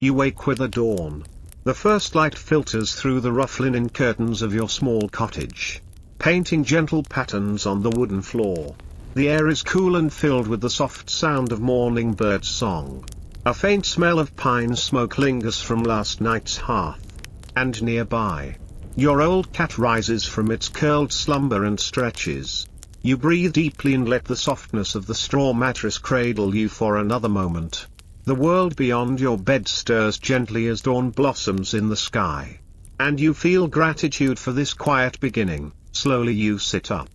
You wake with the dawn. The first light filters through the rough linen curtains of your small cottage, painting gentle patterns on the wooden floor. The air is cool and filled with the soft sound of morning birds' song. A faint smell of pine smoke lingers from last night's hearth. And nearby, your old cat rises from its curled slumber and stretches. You breathe deeply and let the softness of the straw mattress cradle you for another moment. The world beyond your bed stirs gently as dawn blossoms in the sky. And you feel gratitude for this quiet beginning. Slowly you sit up.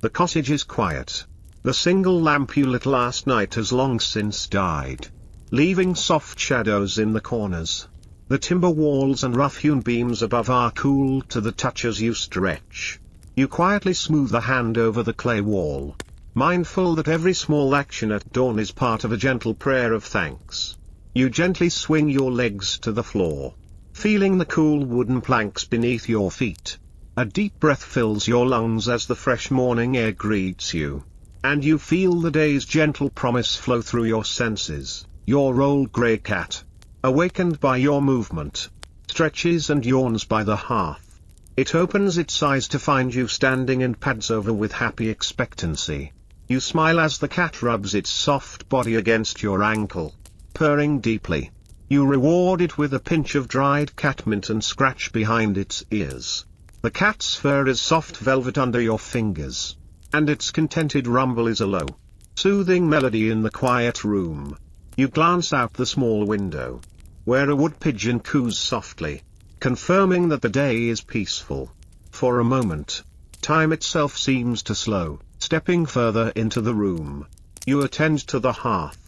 The cottage is quiet. The single lamp you lit last night has long since died, leaving soft shadows in the corners. The timber walls and rough-hewn beams above are cool to the touch as you stretch. You quietly smooth a hand over the clay wall, mindful that every small action at dawn is part of a gentle prayer of thanks. You gently swing your legs to the floor, feeling the cool wooden planks beneath your feet. A deep breath fills your lungs as the fresh morning air greets you. And you feel the day's gentle promise flow through your senses. Your old grey cat, awakened by your movement, stretches and yawns by the hearth. It opens its eyes to find you standing and pads over with happy expectancy. You smile as the cat rubs its soft body against your ankle, purring deeply. You reward it with a pinch of dried catmint and scratch behind its ears. The cat's fur is soft velvet under your fingers, and its contented rumble is a low, soothing melody in the quiet room. You glance out the small window, where a wood pigeon coos softly, confirming that the day is peaceful. For a moment, time itself seems to slow. Stepping further into the room, you attend to the hearth.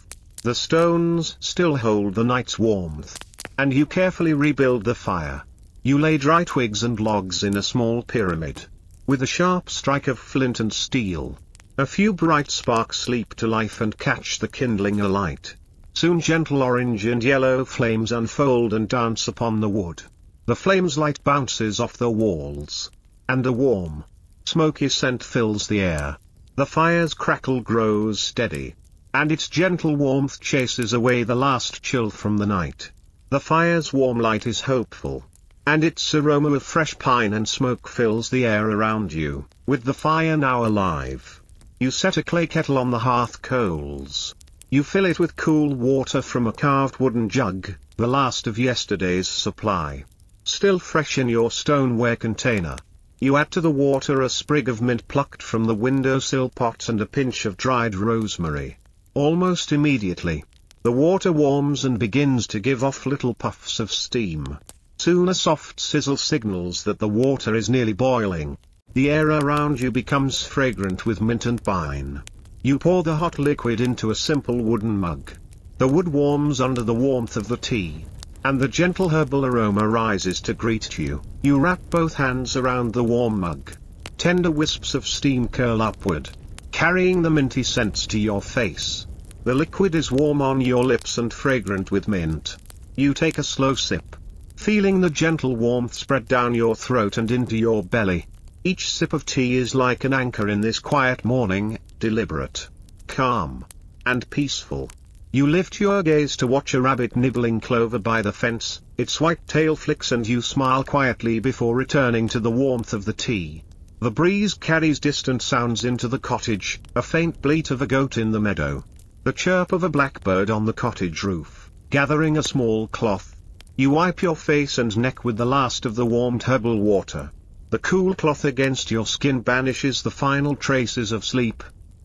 The stones still hold the night's warmth, and you carefully rebuild the fire. You lay dry twigs and logs in a small pyramid, with a sharp strike of flint and steel. A few bright sparks leap to life and catch the kindling alight. Soon gentle orange and yellow flames unfold and dance upon the wood. The flames' light bounces off the walls, and a warm, smoky scent fills the air. The fire's crackle grows steady, and its gentle warmth chases away the last chill from the night. The fire's warm light is hopeful, and its aroma of fresh pine and smoke fills the air around you. With the fire now alive, you set a clay kettle on the hearth coals. You fill it with cool water from a carved wooden jug, the last of yesterday's supply, still fresh in your stoneware container. You add to the water a sprig of mint plucked from the windowsill pot and a pinch of dried rosemary. Almost immediately, the water warms and begins to give off little puffs of steam. Soon a soft sizzle signals that the water is nearly boiling. The air around you becomes fragrant with mint and pine. You pour the hot liquid into a simple wooden mug. The wood warms under the warmth of the tea, and the gentle herbal aroma rises to greet you. You wrap both hands around the warm mug. Tender wisps of steam curl upward, carrying the minty scents to your face. The liquid is warm on your lips and fragrant with mint. You take a slow sip, feeling the gentle warmth spread down your throat and into your belly. Each sip of tea is like an anchor in this quiet morning, deliberate, calm, and peaceful. You lift your gaze to watch a rabbit nibbling clover by the fence. Its white tail flicks and you smile quietly before returning to the warmth of the tea. The breeze carries distant sounds into the cottage, a faint bleat of a goat in the meadow, the chirp of a blackbird on the cottage roof. Gathering a small cloth, you wipe your face and neck with the last of the warmed herbal water. The cool cloth against your skin banishes the final traces of sleep.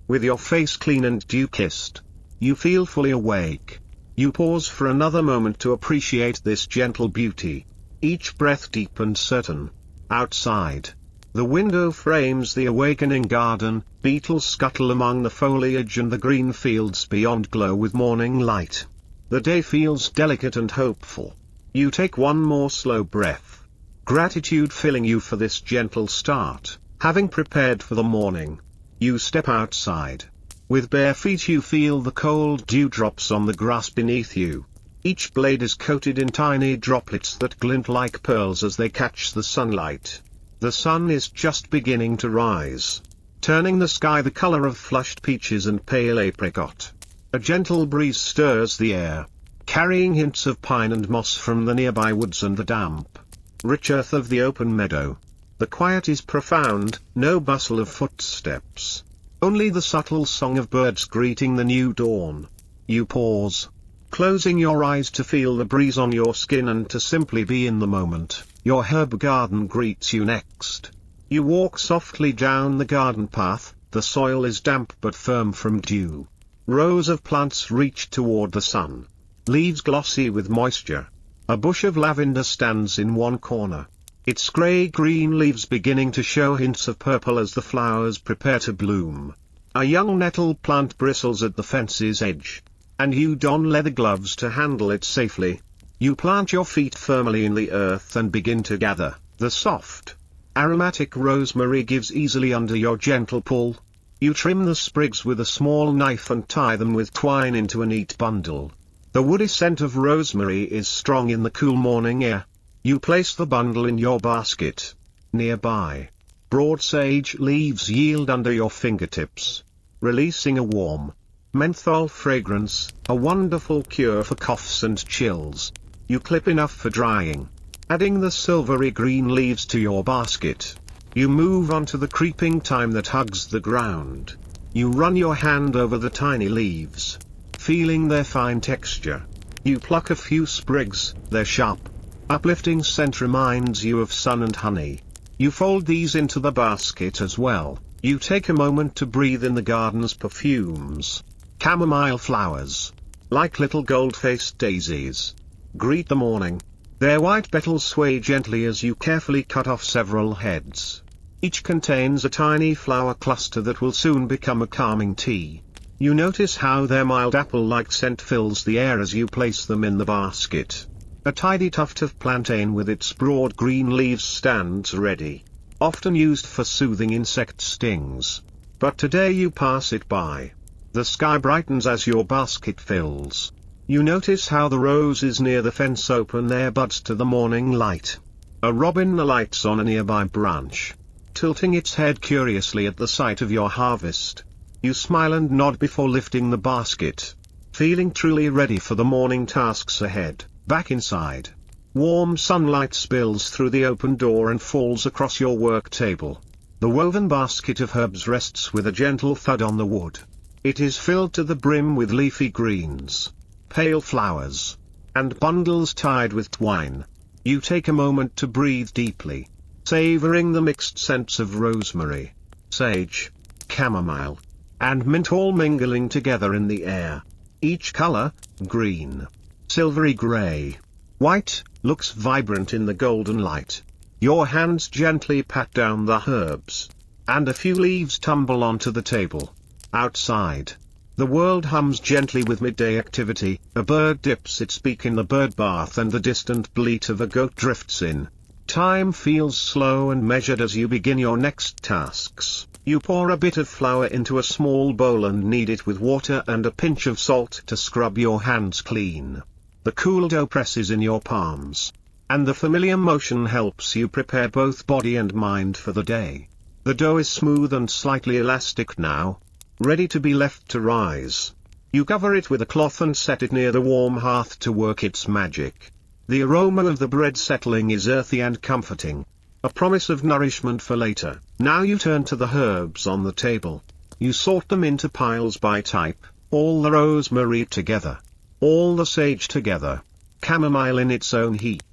With your face clean and dew-kissed, you feel fully awake. You pause for another moment to appreciate this gentle beauty, each breath deep and certain. Outside, the window frames the awakening garden. Beetles scuttle among the foliage and the green fields beyond glow with morning light. The day feels delicate and hopeful. You take one more slow breath, gratitude filling you for this gentle start. Having prepared for the morning, you step outside. With bare feet you feel the cold dewdrops on the grass beneath you. Each blade is coated in tiny droplets that glint like pearls as they catch the sunlight. The sun is just beginning to rise, turning the sky the color of flushed peaches and pale apricot. A gentle breeze stirs the air, carrying hints of pine and moss from the nearby woods and the damp, rich earth of the open meadow. The quiet is profound, no bustle of footsteps. Only the subtle song of birds greeting the new dawn. You pause, closing your eyes to feel the breeze on your skin and to simply be in the moment. Your herb garden greets you next. You walk softly down the garden path, the soil is damp but firm from dew. Rows of plants reach toward the sun, leaves glossy with moisture. A bush of lavender stands in one corner, its grey-green leaves beginning to show hints of purple as the flowers prepare to bloom. A young nettle plant bristles at the fence's edge, and you don leather gloves to handle it safely. You plant your feet firmly in the earth and begin to gather. The soft, aromatic rosemary gives easily under your gentle pull. You trim the sprigs with a small knife and tie them with twine into a neat bundle. The woody scent of rosemary is strong in the cool morning air. You place the bundle in your basket. Nearby, broad sage leaves yield under your fingertips, releasing a warm, menthol fragrance, a wonderful cure for coughs and chills. You clip enough for drying, adding the silvery green leaves to your basket. You move on to the creeping thyme that hugs the ground. You run your hand over the tiny leaves, feeling their fine texture. You pluck a few sprigs, their sharp, uplifting scent reminds you of sun and honey. You fold these into the basket as well. You take a moment to breathe in the garden's perfumes. Chamomile flowers, like little gold-faced daisies, greet the morning. Their white petals sway gently as you carefully cut off several heads. Each contains a tiny flower cluster that will soon become a calming tea. You notice how their mild apple-like scent fills the air as you place them in the basket. A tidy tuft of plantain with its broad green leaves stands ready, often used for soothing insect stings. But today you pass it by. The sky brightens as your basket fills. You notice how the roses near the fence open their buds to the morning light. A robin alights on a nearby branch, tilting its head curiously at the sight of your harvest. You smile and nod before lifting the basket, feeling truly ready for the morning tasks ahead. Back inside, warm sunlight spills through the open door and falls across your work table. The woven basket of herbs rests with a gentle thud on the wood. It is filled to the brim with leafy greens, pale flowers, and bundles tied with twine. You take a moment to breathe deeply, savoring the mixed scents of rosemary, sage, chamomile, and mint all mingling together in the air. Each color, green, silvery gray, white, looks vibrant in the golden light. Your hands gently pat down the herbs, and a few leaves tumble onto the table. Outside, the world hums gently with midday activity. A bird dips its beak in the bird bath and the distant bleat of a goat drifts in. Time feels slow and measured as you begin your next tasks. You pour a bit of flour into a small bowl and knead it with water and a pinch of salt to scrub your hands clean. The cool dough presses in your palms, and the familiar motion helps you prepare both body and mind for the day. The dough is smooth and slightly elastic now, ready to be left to rise. You cover it with a cloth and set it near the warm hearth to work its magic. The aroma of the bread settling is earthy and comforting, a promise of nourishment for later. Now you turn to the herbs on the table. You sort them into piles by type, all the rosemary together, all the sage together, chamomile in its own heap,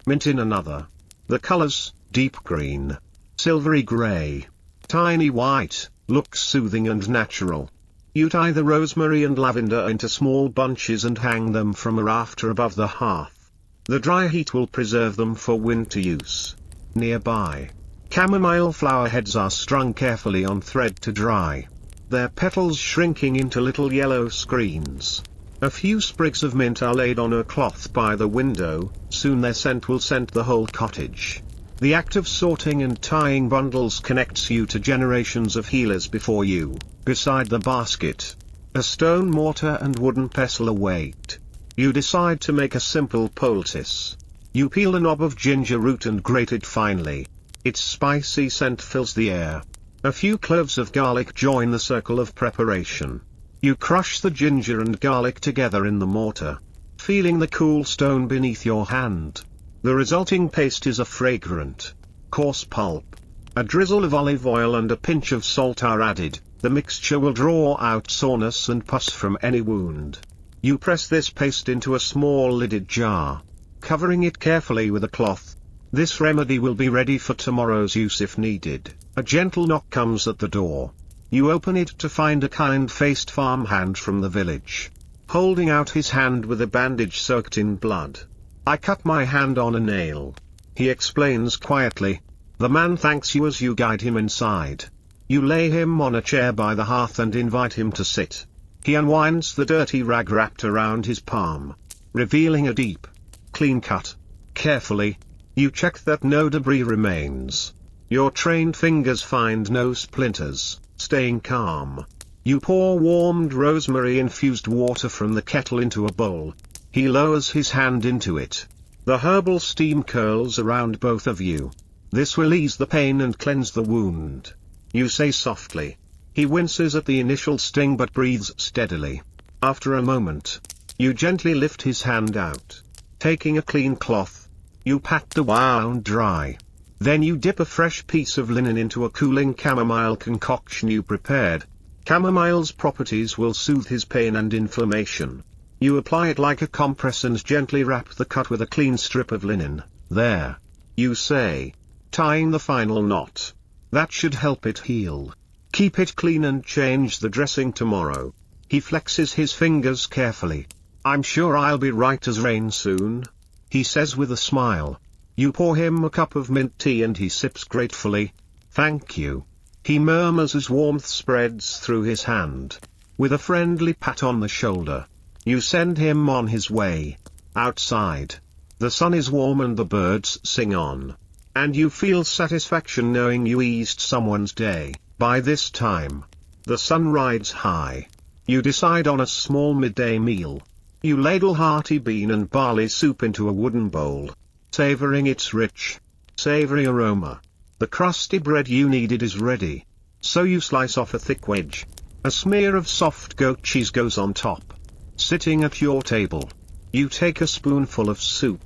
mint in another. The colors, deep green, silvery gray, tiny white, look soothing and natural. You tie the rosemary and lavender into small bunches and hang them from a rafter above the hearth. The dry heat will preserve them for winter use. Nearby, chamomile flower heads are strung carefully on thread to dry, their petals shrinking into little yellow screens. A few sprigs of mint are laid on a cloth by the window. Soon their scent will scent the whole cottage. The act of sorting and tying bundles connects you to generations of healers before you. Beside the basket, a stone mortar and wooden pestle await. You decide to make a simple poultice. You peel a knob of ginger root and grate it finely. Its spicy scent fills the air. A few cloves of garlic join the circle of preparation. You crush the ginger and garlic together in the mortar. feeling the cool stone beneath your hand. The resulting paste is a fragrant, coarse pulp. A drizzle of olive oil and a pinch of salt are added. The mixture will draw out soreness and pus from any wound. You press this paste into a small lidded jar, covering it carefully with a cloth. This remedy will be ready for tomorrow's use if needed. A gentle knock comes at the door. You open it to find a kind-faced farmhand from the village, holding out his hand with a bandage soaked in blood. "I cut my hand on a nail," he explains quietly. The man thanks you as you guide him inside. You lay him on a chair by the hearth and invite him to sit. He unwinds the dirty rag wrapped around his palm, revealing a deep, clean cut. Carefully, you check that no debris remains. Your trained fingers find no splinters. Staying calm, you pour warmed rosemary-infused water from the kettle into a bowl. He lowers his hand into it. The herbal steam curls around both of you. This will ease the pain and cleanse the wound. You say softly. He winces at the initial sting but breathes steadily. After a moment, you gently lift his hand out. Taking a clean cloth, you pat the wound dry. Then you dip a fresh piece of linen into a cooling chamomile concoction you prepared. Chamomile's properties will soothe his pain and inflammation. You apply it like a compress and gently wrap the cut with a clean strip of linen. "There," you say, tying the final knot. "That should help it heal. Keep it clean and change the dressing tomorrow." He flexes his fingers carefully. "I'm sure I'll be right as rain soon," he says with a smile. You pour him a cup of mint tea and he sips gratefully. "Thank you," he murmurs as warmth spreads through his hand. With a friendly pat on the shoulder, you send him on his way. Outside, the sun is warm and the birds sing on. And you feel satisfaction knowing you eased someone's day. By this time, the sun rides high. You decide on a small midday meal. You ladle hearty bean and barley soup into a wooden bowl, savoring its rich, savory aroma. The crusty bread you needed is ready. So you slice off a thick wedge. A smear of soft goat cheese goes on top. Sitting at your table, you take a spoonful of soup.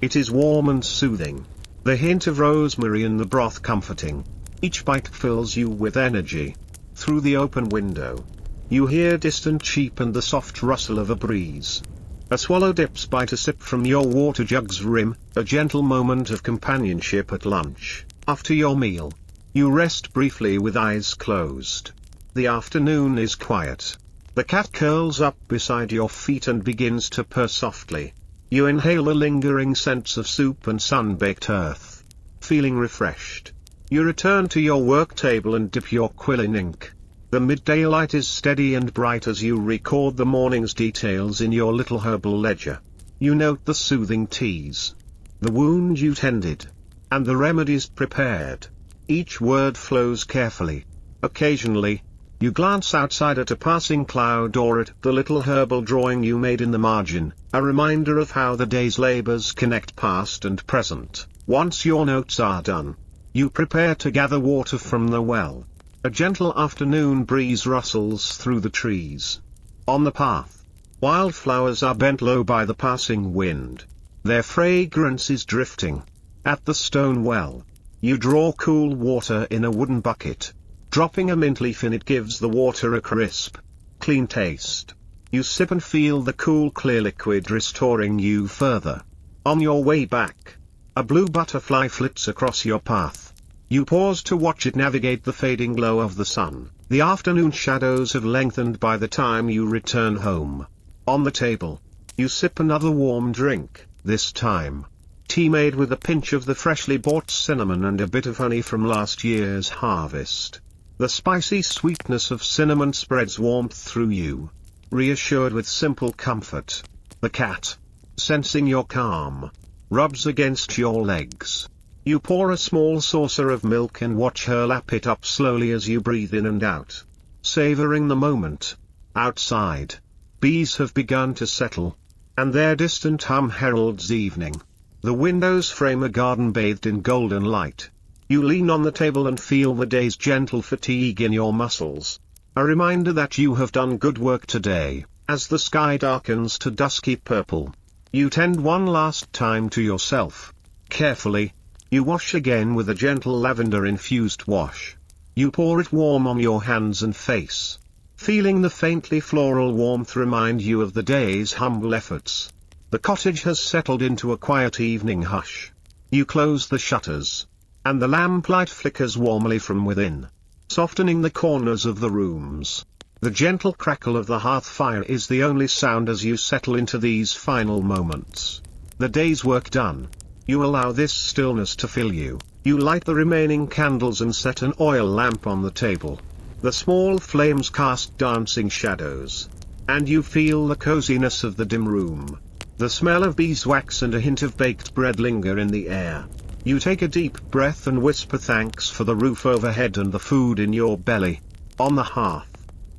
It is warm and soothing. The hint of rosemary in the broth comforting. Each bite fills you with energy. Through the open window, you hear distant sheep and the soft rustle of a breeze. A swallow dips by to sip from your water jug's rim, a gentle moment of companionship at lunch. After your meal, you rest briefly with eyes closed. The afternoon is quiet. The cat curls up beside your feet and begins to purr softly. You inhale the lingering scents of soup and sun-baked earth. Feeling refreshed, you return to your work table and dip your quill in ink. The midday light is steady and bright as you record the morning's details in your little herbal ledger. You note the soothing teas, the wound you tended, and the remedies prepared. Each word flows carefully. Occasionally, you glance outside at a passing cloud or at the little herbal drawing you made in the margin, a reminder of how the day's labors connect past and present. Once your notes are done, you prepare to gather water from the well. A gentle afternoon breeze rustles through the trees. On the path, wildflowers are bent low by the passing wind. Their fragrance is drifting. At the stone well, you draw cool water in a wooden bucket. Dropping a mint leaf in it gives the water a crisp, clean taste. You sip and feel the cool clear liquid restoring you further. On your way back, a blue butterfly flits across your path. You pause to watch it navigate the fading glow of the sun. The afternoon shadows have lengthened by the time you return home. On the table, you sip another warm drink, this time tea made with a pinch of the freshly bought cinnamon and a bit of honey from last year's harvest. The spicy sweetness of cinnamon spreads warmth through you, reassured with simple comfort. The cat, sensing your calm, rubs against your legs. You pour a small saucer of milk and watch her lap it up slowly as you breathe in and out, savoring the moment. Outside, bees have begun to settle, and their distant hum heralds evening. The windows frame a garden bathed in golden light. You lean on the table and feel the day's gentle fatigue in your muscles. A reminder that you have done good work today, As the sky darkens to dusky purple, you tend one last time to yourself. Carefully, you wash again with a gentle lavender-infused wash. You pour it warm on your hands and face. Feeling the faintly floral warmth remind you of the day's humble efforts. The cottage has settled into a quiet evening hush. You close the shutters, and the lamplight flickers warmly from within, softening the corners of the rooms. The gentle crackle of the hearth fire is the only sound as you settle into these final moments. The day's work done, you allow this stillness to fill you. You light the remaining candles and set an oil lamp on the table. The small flames cast dancing shadows, and you feel the coziness of the dim room. The smell of beeswax and a hint of baked bread linger in the air. You take a deep breath and whisper thanks for the roof overhead and the food in your belly. On the hearth,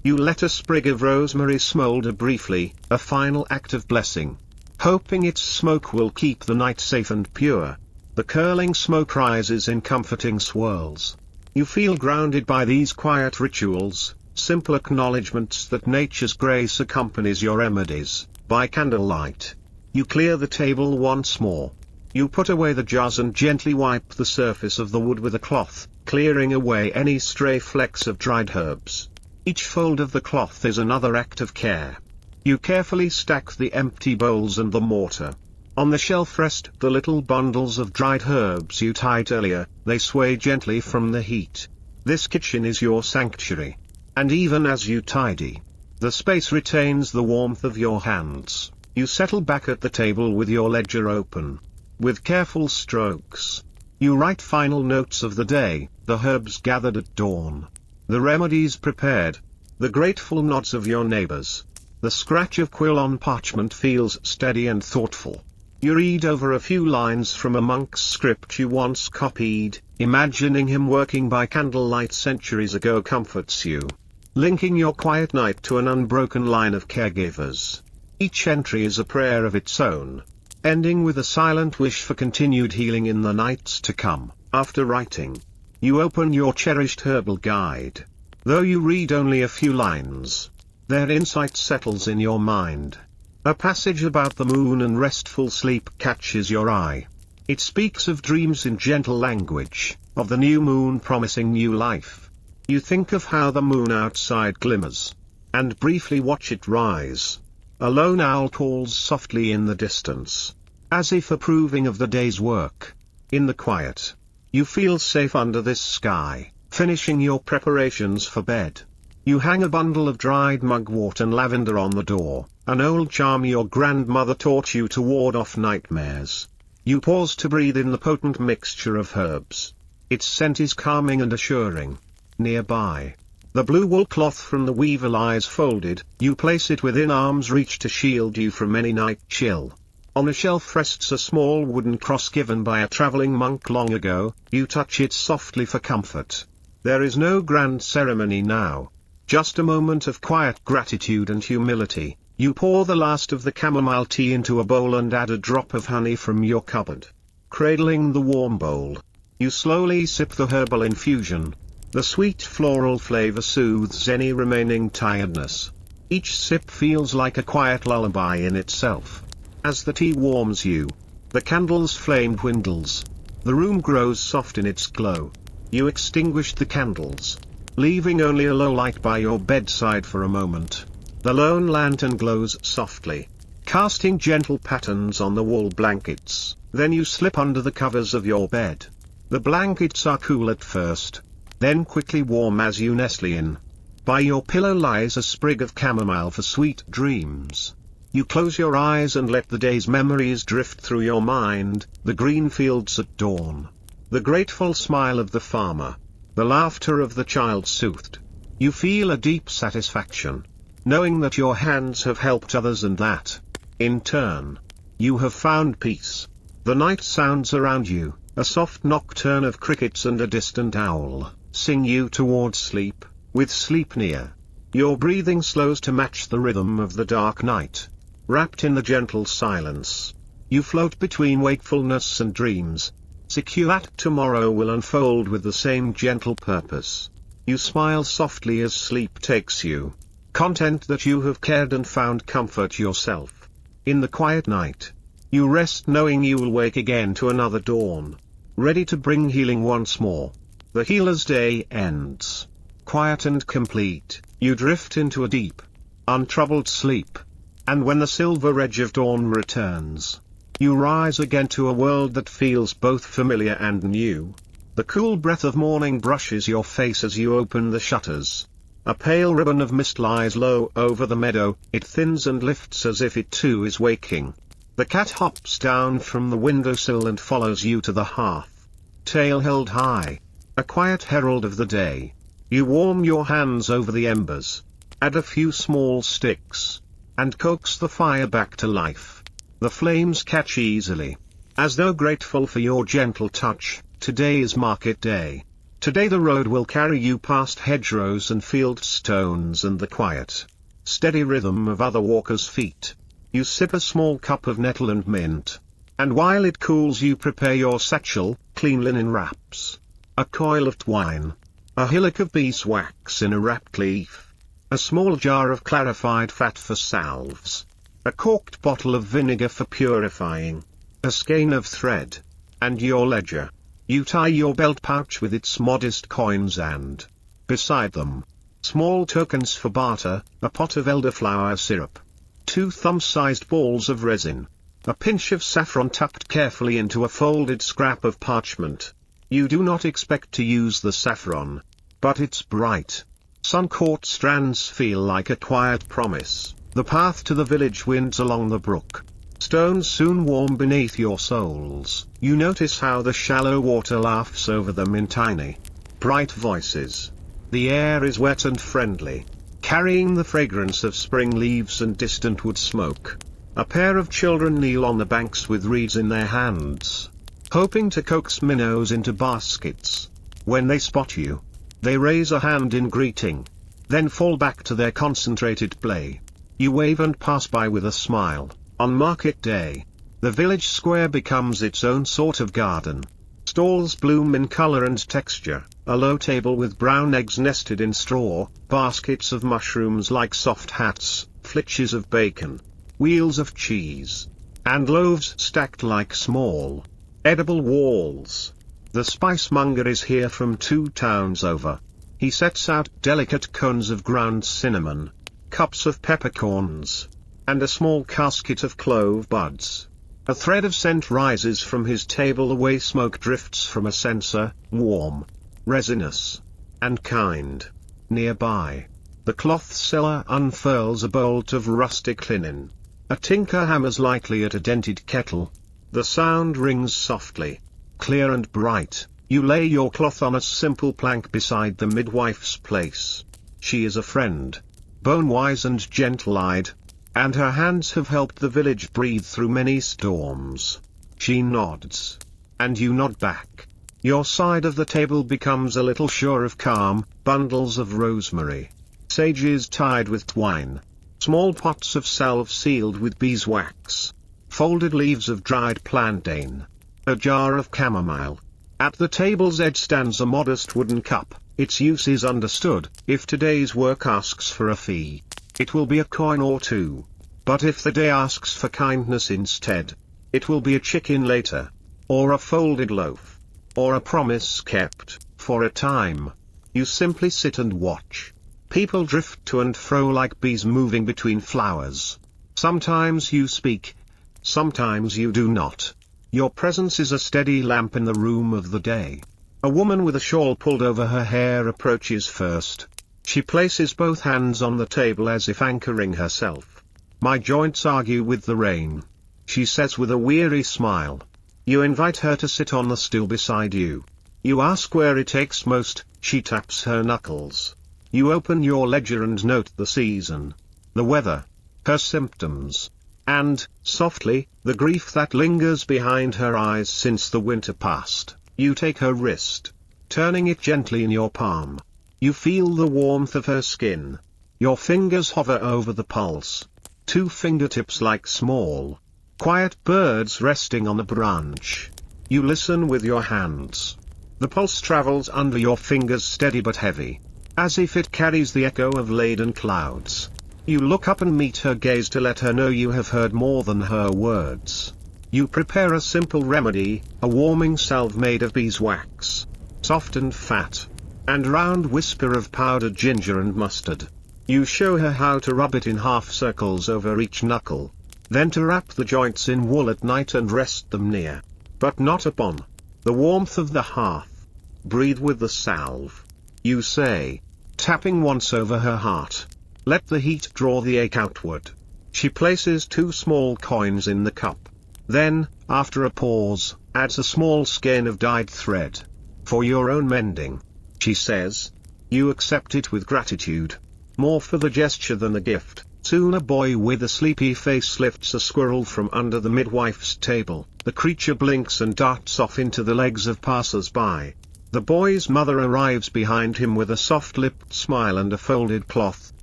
you let a sprig of rosemary smolder briefly, a final act of blessing, hoping its smoke will keep the night safe and pure. The curling smoke rises in comforting swirls. You feel grounded by these quiet rituals, simple acknowledgements that nature's grace accompanies your remedies. By candlelight, you clear the table once more. You put away the jars and gently wipe the surface of the wood with a cloth, clearing away any stray flecks of dried herbs. Each fold of the cloth is another act of care. You carefully stack the empty bowls and the mortar. On the shelf rest the little bundles of dried herbs you tied earlier. They sway gently from the heat. This kitchen is your sanctuary. And even as you tidy, the space retains the warmth of your hands. You settle back at the table with your ledger open. With careful strokes, you write final notes of the day, the herbs gathered at dawn, the remedies prepared, the grateful nods of your neighbors. The scratch of quill on parchment feels steady and thoughtful. You read over a few lines from a monk's script you once copied. Imagining him working by candlelight centuries ago comforts you, linking your quiet night to an unbroken line of caregivers. Each entry is a prayer of its own, ending with a silent wish for continued healing in the nights to come. After writing, you open your cherished herbal guide. Though you read only a few lines, their insight settles in your mind. A passage about the moon and restful sleep catches your eye. It speaks of dreams in gentle language, of the new moon promising new life. You think of how the moon outside glimmers, and briefly watch it rise. A lone owl calls softly in the distance, as if approving of the day's work. In the quiet, you feel safe under this sky. Finishing your preparations for bed, you hang a bundle of dried mugwort and lavender on the door, an old charm your grandmother taught you to ward off nightmares. You pause to breathe in the potent mixture of herbs. Its scent is calming and assuring. Nearby, the blue wool cloth from the weaver lies folded. You place it within arm's reach to shield you from any night chill. On a shelf rests a small wooden cross given by a traveling monk long ago. You touch it softly for comfort. There is no grand ceremony now, just a moment of quiet gratitude and humility. You pour the last of the chamomile tea into a bowl and add a drop of honey from your cupboard. Cradling the warm bowl, you slowly sip the herbal infusion. The sweet floral flavor soothes any remaining tiredness. Each sip feels like a quiet lullaby in itself. As the tea warms you, the candle's flame dwindles. The room grows soft in its glow. You extinguish the candles, leaving only a low light by your bedside for a moment. The lone lantern glows softly, casting gentle patterns on the wool blankets. Then you slip under the covers of your bed. The blankets are cool at first, then quickly warm as you nestle in. By your pillow lies a sprig of chamomile for sweet dreams. You close your eyes and let the day's memories drift through your mind, the green fields at dawn, the grateful smile of the farmer, the laughter of the child soothed. You feel a deep satisfaction, knowing that your hands have helped others and that, in turn, you have found peace. The night sounds around you, a soft nocturne of crickets and a distant owl, sing you towards sleep. With sleep near, your breathing slows to match the rhythm of the dark night. Wrapped in the gentle silence, you float between wakefulness and dreams, secure that tomorrow will unfold with the same gentle purpose. You smile softly as sleep takes you, content that you have cared and found comfort yourself. In the quiet night, you rest knowing you will wake again to another dawn, ready to bring healing once more. The healer's day ends. Quiet and complete, you drift into a deep, untroubled sleep. And when the silver edge of dawn returns, you rise again to a world that feels both familiar and new. The cool breath of morning brushes your face as you open the shutters. A pale ribbon of mist lies low over the meadow, it thins and lifts as if it too is waking. The cat hops down from the windowsill and follows you to the hearth, tail held high, a quiet herald of the day. You warm your hands over the embers, add a few small sticks, and coax the fire back to life. The flames catch easily. As though grateful for your gentle touch, today is market day. Today the road will carry you past hedgerows and field stones and the quiet, steady rhythm of other walkers' feet. You sip a small cup of nettle and mint, and while it cools you prepare your satchel, clean linen wraps, a coil of twine, a hillock of beeswax in a wrapped leaf, a small jar of clarified fat for salves, a corked bottle of vinegar for purifying, a skein of thread, and your ledger. You tie your belt pouch with its modest coins and, beside them, small tokens for barter, a pot of elderflower syrup, 2 thumb-sized balls of resin, a pinch of saffron tucked carefully into a folded scrap of parchment. You do not expect to use the saffron, but it's bright. Sun-caught strands feel like a quiet promise. The path to the village winds along the brook. Stones soon warm beneath your soles. You notice how the shallow water laughs over them in tiny, bright voices. The air is wet and friendly, carrying the fragrance of spring leaves and distant wood smoke. A pair of children kneel on the banks with reeds in their hands, hoping to coax minnows into baskets. When they spot you, they raise a hand in greeting, then fall back to their concentrated play. You wave and pass by with a smile. On market day, the village square becomes its own sort of garden. Stalls bloom in color and texture, a low table with brown eggs nested in straw, baskets of mushrooms like soft hats, flitches of bacon, wheels of cheese, and loaves stacked like small, edible walls. The spicemonger is here from 2 towns over. He sets out delicate cones of ground cinnamon, cups of peppercorns, and a small casket of clove buds. A thread of scent rises from his table, the way smoke drifts from a censer, warm, resinous, and kind. Nearby, the cloth seller unfurls a bolt of rustic linen. A tinker hammers lightly at a dented kettle. The sound rings softly, clear and bright. You lay your cloth on a simple plank beside the midwife's place. She is a friend, bone-wise and gentle-eyed, and her hands have helped the village breathe through many storms. She nods, and you nod back. Your side of the table becomes a little shore of calm, bundles of rosemary, sages tied with twine, small pots of salve sealed with beeswax, folded leaves of dried plantain, a jar of chamomile. At the table's edge stands a modest wooden cup. Its use is understood. If today's work asks for a fee, it will be a coin or 2. But if the day asks for kindness instead, it will be a chicken later, or a folded loaf, or a promise kept, for a time. You simply sit and watch. People drift to and fro like bees moving between flowers. Sometimes you speak, sometimes you do not. Your presence is a steady lamp in the room of the day. A woman with a shawl pulled over her hair approaches first. She places both hands on the table as if anchoring herself. My joints argue with the rain, she says with a weary smile. You invite her to sit on the stool beside you. You ask where it aches most. She taps her knuckles. You open your ledger and note the season, the weather, her symptoms, and, softly, the grief that lingers behind her eyes since the winter passed. You take her wrist, turning it gently in your palm. You feel the warmth of her skin. Your fingers hover over the pulse. 2 fingertips like small, quiet birds resting on a branch. You listen with your hands. The pulse travels under your fingers, steady but heavy. as if it carries the echo of laden clouds. You look up and meet her gaze to let her know you have heard more than her words. You prepare a simple remedy, a warming salve made of beeswax, soft and fat, and round whisper of powdered ginger and mustard. You show her how to rub it in half circles over each knuckle, then to wrap the joints in wool at night and rest them near, but not upon, the warmth of the hearth. Breathe with the salve, you say, tapping once over her heart. Let the heat draw the ache outward. She places 2 small coins in the cup. Then, after a pause, adds a small skein of dyed thread. For your own mending, she says. You accept it with gratitude. More for the gesture than the gift. Soon a boy with a sleepy face lifts a squirrel from under the midwife's table. The creature blinks and darts off into the legs of passers-by. The boy's mother arrives behind him with a soft-lipped smile and a folded cloth.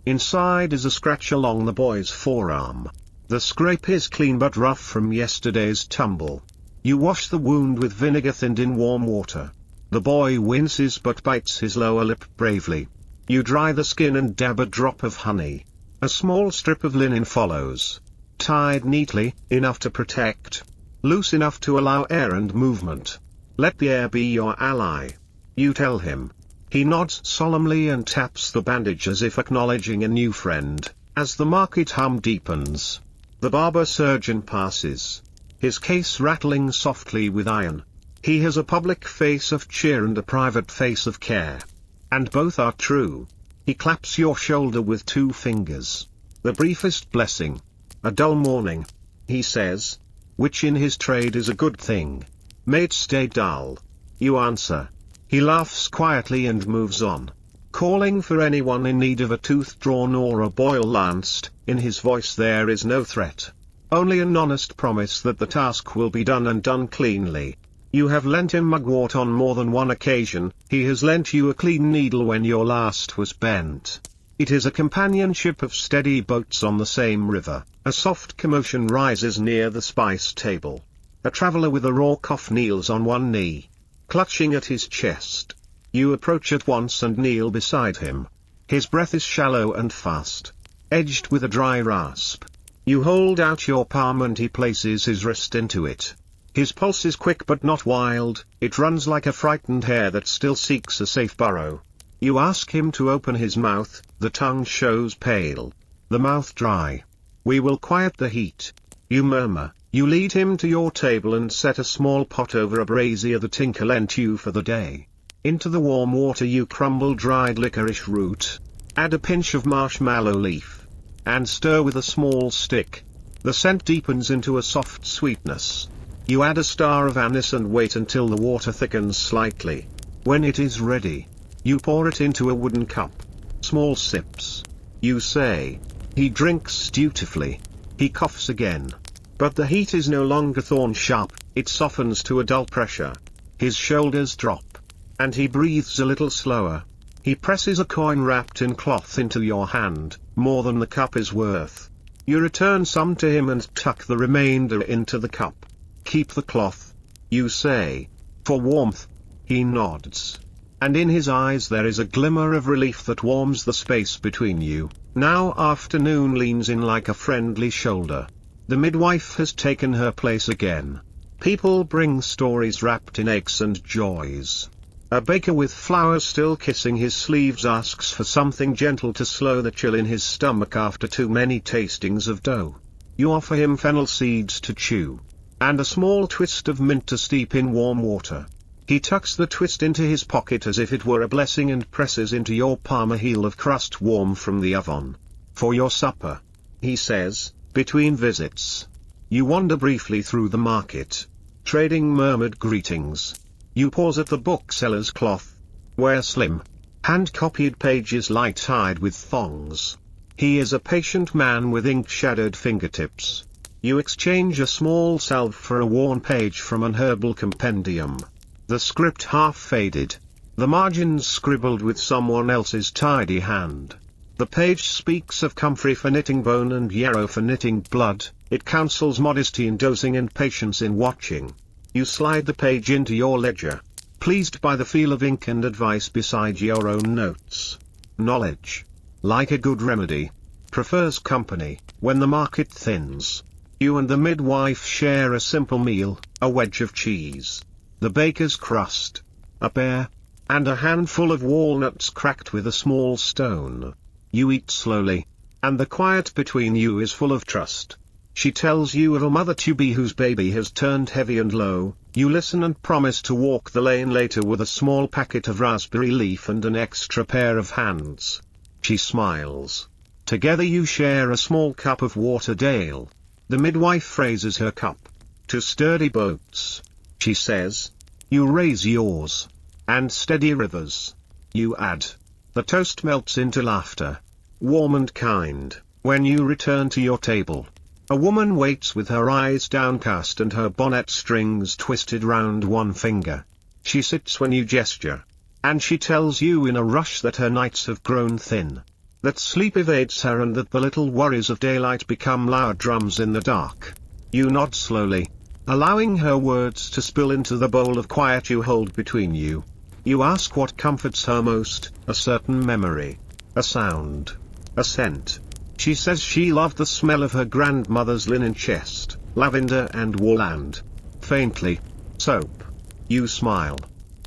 Inside is a scratch along the boy's forearm. The scrape is clean but rough from yesterday's tumble. You wash the wound with vinegar thinned in warm water. The boy winces but bites his lower lip bravely. You dry the skin and dab a drop of honey. A small strip of linen follows. Tied neatly, enough to protect. Loose enough to allow air and movement. Let the air be your ally. You tell him. He nods solemnly and taps the bandage as if acknowledging a new friend. As the market hum deepens, the barber surgeon passes, his case rattling softly with iron. He has a public face of cheer and a private face of care. And both are true. He claps your shoulder with 2 fingers. The briefest blessing. A dull morning, he says, which in his trade is a good thing. May it stay dull. You answer. He laughs quietly and moves on, calling for anyone in need of a tooth drawn or a boil lanced. In his voice there is no threat, only an honest promise that the task will be done and done cleanly. You have lent him mugwort on more than one occasion. He has lent you a clean needle when your last was bent. It is a companionship of steady boats on the same river. A soft commotion rises near the spice table. A traveller with a raw cough kneels on one knee, clutching at his chest. You approach at once and kneel beside him. His breath is shallow and fast, edged with a dry rasp. You hold out your palm and he places his wrist into it. His pulse is quick but not wild, it runs like a frightened hare that still seeks a safe burrow. You ask him to open his mouth, the tongue shows pale, the mouth dry. We will quiet the heat. You murmur. You lead him to your table and set a small pot over a brazier the tinker lent you for the day. Into the warm water you crumble dried licorice root, add a pinch of marshmallow leaf, and stir with a small stick. The scent deepens into a soft sweetness. You add a star of anise and wait until the water thickens slightly. When it is ready, you pour it into a wooden cup. Small sips. You say. He drinks dutifully. He coughs again. But the heat is no longer thorn-sharp, it softens to a dull pressure. His shoulders drop. And he breathes a little slower. He presses a coin wrapped in cloth into your hand, more than the cup is worth. You return some to him and tuck the remainder into the cup. Keep the cloth, you say, for warmth. He nods. And in his eyes there is a glimmer of relief that warms the space between you. Now afternoon leans in like a friendly shoulder. The midwife has taken her place again. People bring stories wrapped in aches and joys. A baker with flowers still kissing his sleeves asks for something gentle to slow the chill in his stomach after too many tastings of dough. You offer him fennel seeds to chew, and a small twist of mint to steep in warm water. He tucks the twist into his pocket as if it were a blessing and presses into your palm a heel of crust warm from the oven. For your supper, he says, between visits. You wander briefly through the market, trading murmured greetings. You pause at the bookseller's cloth, where slim, hand-copied pages lie tied with thongs. He is a patient man with ink-shadowed fingertips. You exchange a small salve for a worn page from an herbal compendium. The script half faded, the margins scribbled with someone else's tidy hand. The page speaks of comfrey for knitting bone and yarrow for knitting blood. It counsels modesty in dosing and patience in watching. You slide the page into your ledger. pleased by the feel of ink and advice beside your own notes. Knowledge, like a good remedy, prefers company. When the market thins, you and the midwife share a simple meal, a wedge of cheese, the baker's crust, a pear, and a handful of walnuts cracked with a small stone. You eat slowly, and the quiet between you is full of trust. She tells you of a mother-to-be whose baby has turned heavy and low. You listen and promise to walk the lane later with a small packet of raspberry leaf and an extra pair of hands. She smiles. Together you share a small cup of water ale. The midwife raises her cup. To sturdy boats, she says. You raise yours. And steady rivers, you add. The toast melts into laughter. Warm and kind. When you return to your table, a woman waits with her eyes downcast and her bonnet strings twisted round one finger. She sits when you gesture. And she tells you in a rush that her nights have grown thin, that sleep evades her and that the little worries of daylight become loud drums in the dark. You nod slowly, allowing her words to spill into the bowl of quiet you hold between you. You ask what comforts her most, a certain memory, a sound, a scent. She says she loved the smell of her grandmother's linen chest, lavender and wool and, faintly, soap. You smile.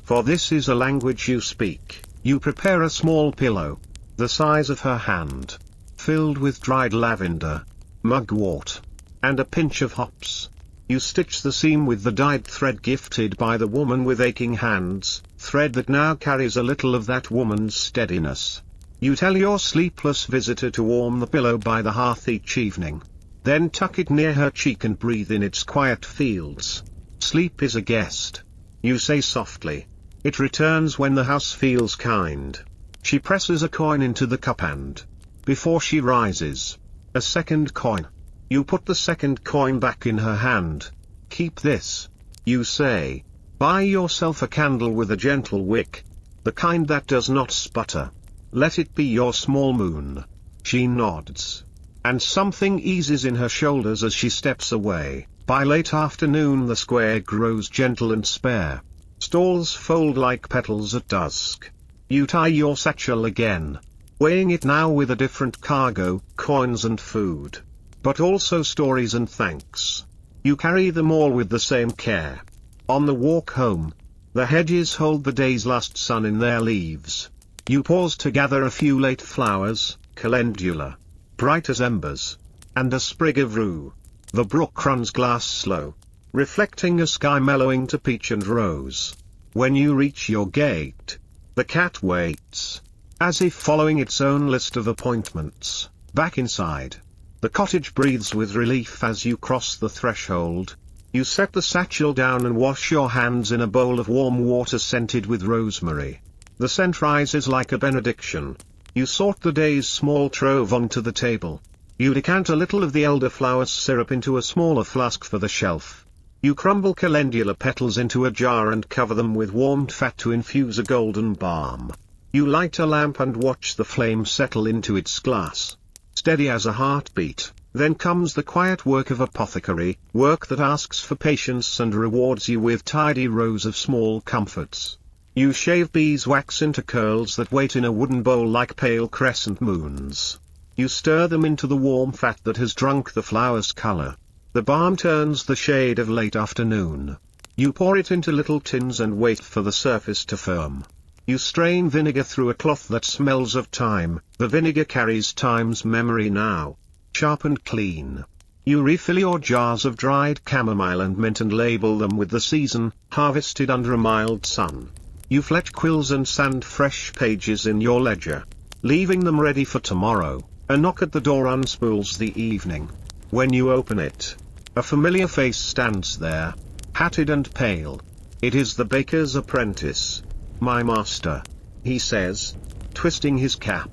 For this is a language you speak. You prepare a small pillow, the size of her hand, filled with dried lavender, mugwort, and a pinch of hops. You stitch the seam with the dyed thread gifted by the woman with aching hands, thread that now carries a little of that woman's steadiness. You tell your sleepless visitor to warm the pillow by the hearth each evening. Then tuck it near her cheek and breathe in its quiet fields. Sleep is a guest, you say softly. It returns when the house feels kind. She presses a coin into the cup and, before she rises, a second coin. You put the second coin back in her hand. Keep this, you say. Buy yourself a candle with a gentle wick, the kind that does not sputter. Let it be your small moon. She nods. And something eases in her shoulders as she steps away. By late afternoon the square grows gentle and spare. Stalls fold like petals at dusk. You tie your satchel again, weighing it now with a different cargo, coins and food, but also stories and thanks. You carry them all with the same care. On the walk home, the hedges hold the day's last sun in their leaves. You pause to gather a few late flowers, calendula, bright as embers, and a sprig of rue. The brook runs glass slow, reflecting a sky mellowing to peach and rose. When you reach your gate, the cat waits, as if following its own list of appointments. Back inside, the cottage breathes with relief as you cross the threshold. You set the satchel down and wash your hands in a bowl of warm water scented with rosemary. The scent rises like a benediction. You sort the day's small trove onto the table. You decant a little of the elderflower syrup into a smaller flask for the shelf. You crumble calendula petals into a jar and cover them with warmed fat to infuse a golden balm. You light a lamp and watch the flame settle into its glass, steady as a heartbeat. Then comes the quiet work of apothecary, work that asks for patience and rewards you with tidy rows of small comforts. You shave beeswax into curls that wait in a wooden bowl like pale crescent moons. You stir them into the warm fat that has drunk the flower's color. The balm turns the shade of late afternoon. You pour it into little tins and wait for the surface to firm. You strain vinegar through a cloth that smells of time. The vinegar carries time's memory now, sharp and clean. You refill your jars of dried chamomile and mint and label them with the season, harvested under a mild sun. You fletch quills and sand fresh pages in your ledger, leaving them ready for tomorrow. A knock at the door unspools the evening. When you open it, a familiar face stands there, hatted and pale. It is the baker's apprentice. "My master," he says, twisting his cap.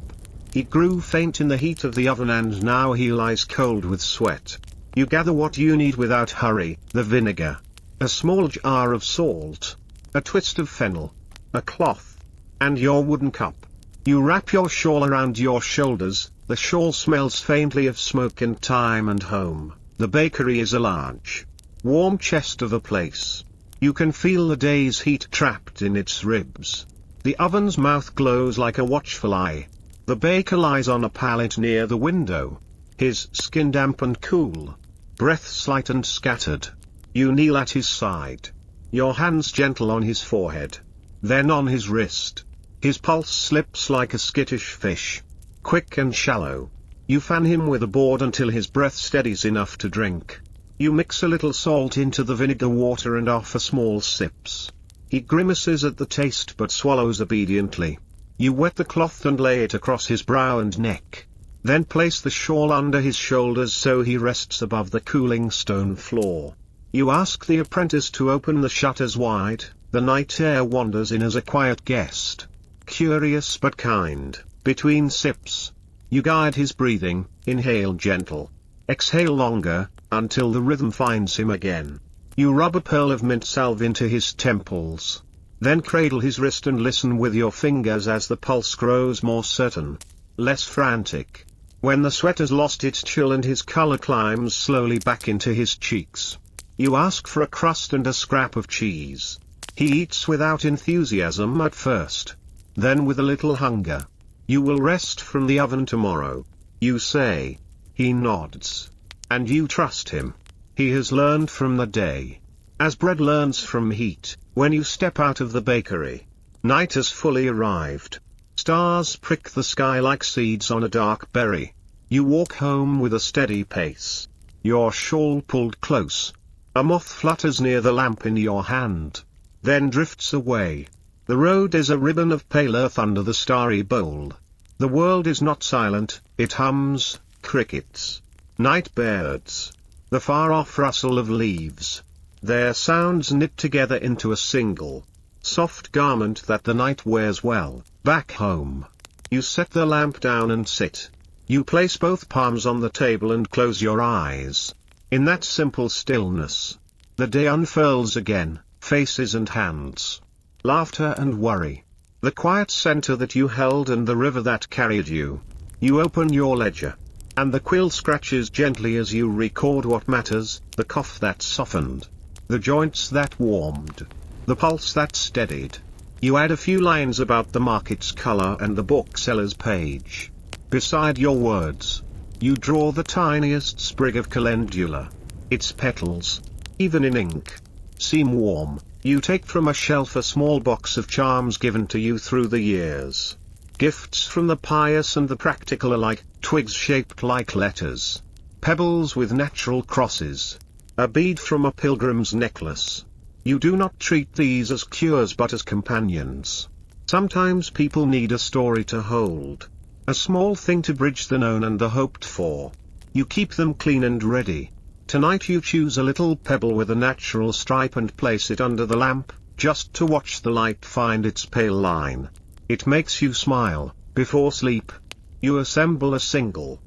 He grew faint in the heat of the oven and now he lies cold with sweat. You gather what you need without hurry: the vinegar, a small jar of salt, a twist of fennel, a cloth, and your wooden cup. You wrap your shawl around your shoulders. The shawl smells faintly of smoke and time and home. The bakery is a large, warm chest of a place. You can feel the day's heat trapped in its ribs. The oven's mouth glows like a watchful eye. The baker lies on a pallet near the window. His skin damp and cool. Breath slight and scattered. You kneel at his side. Your hands gentle on his forehead. Then on his wrist. His pulse slips like a skittish fish. Quick and shallow. You fan him with a board until his breath steadies enough to drink. You mix a little salt into the vinegar water and offer small sips. He grimaces at the taste but swallows obediently. You wet the cloth and lay it across his brow and neck. Then place the shawl under his shoulders so he rests above the cooling stone floor. You ask the apprentice to open the shutters wide. The night air wanders in as a quiet guest. Curious but kind, between sips. You guide his breathing, inhale gentle. Exhale longer, until the rhythm finds him again. You rub a pearl of mint salve into his temples. Then cradle his wrist and listen with your fingers as the pulse grows more certain. Less frantic. When the sweat has lost its chill and his color climbs slowly back into his cheeks. You ask for a crust and a scrap of cheese. He eats without enthusiasm at first. Then with a little hunger. You will rest from the oven tomorrow. You say. He nods. And you trust him. He has learned from the day. As bread learns from heat, when you step out of the bakery. Night has fully arrived. Stars prick the sky like seeds on a dark berry. You walk home with a steady pace. Your shawl pulled close. A moth flutters near the lamp in your hand. Then drifts away. The road is a ribbon of pale earth under the starry bowl. The world is not silent, it hums, crickets. Night birds. The far-off rustle of leaves. Their sounds knit together into a single, soft garment that the night wears well. Back home. You set the lamp down and sit. You place both palms on the table and close your eyes. In that simple stillness, the day unfurls again, faces and hands. Laughter and worry. The quiet center that you held and the river that carried you. You open your ledger. And the quill scratches gently as you record what matters, the cough that softened. The joints that warmed. The pulse that steadied. You add a few lines about the market's color and the bookseller's page. Beside your words, you draw the tiniest sprig of calendula. Its petals, even in ink, seem warm. You take from a shelf a small box of charms given to you through the years. Gifts from the pious and the practical alike, twigs shaped like letters. Pebbles with natural crosses. A bead from a pilgrim's necklace. You do not treat these as cures but as companions. Sometimes people need a story to hold. A small thing to bridge the known and the hoped for. You keep them clean and ready. Tonight you choose a little pebble with a natural stripe and place it under the lamp, just to watch the light find its pale line. It makes you smile. Before sleep, you assemble a simple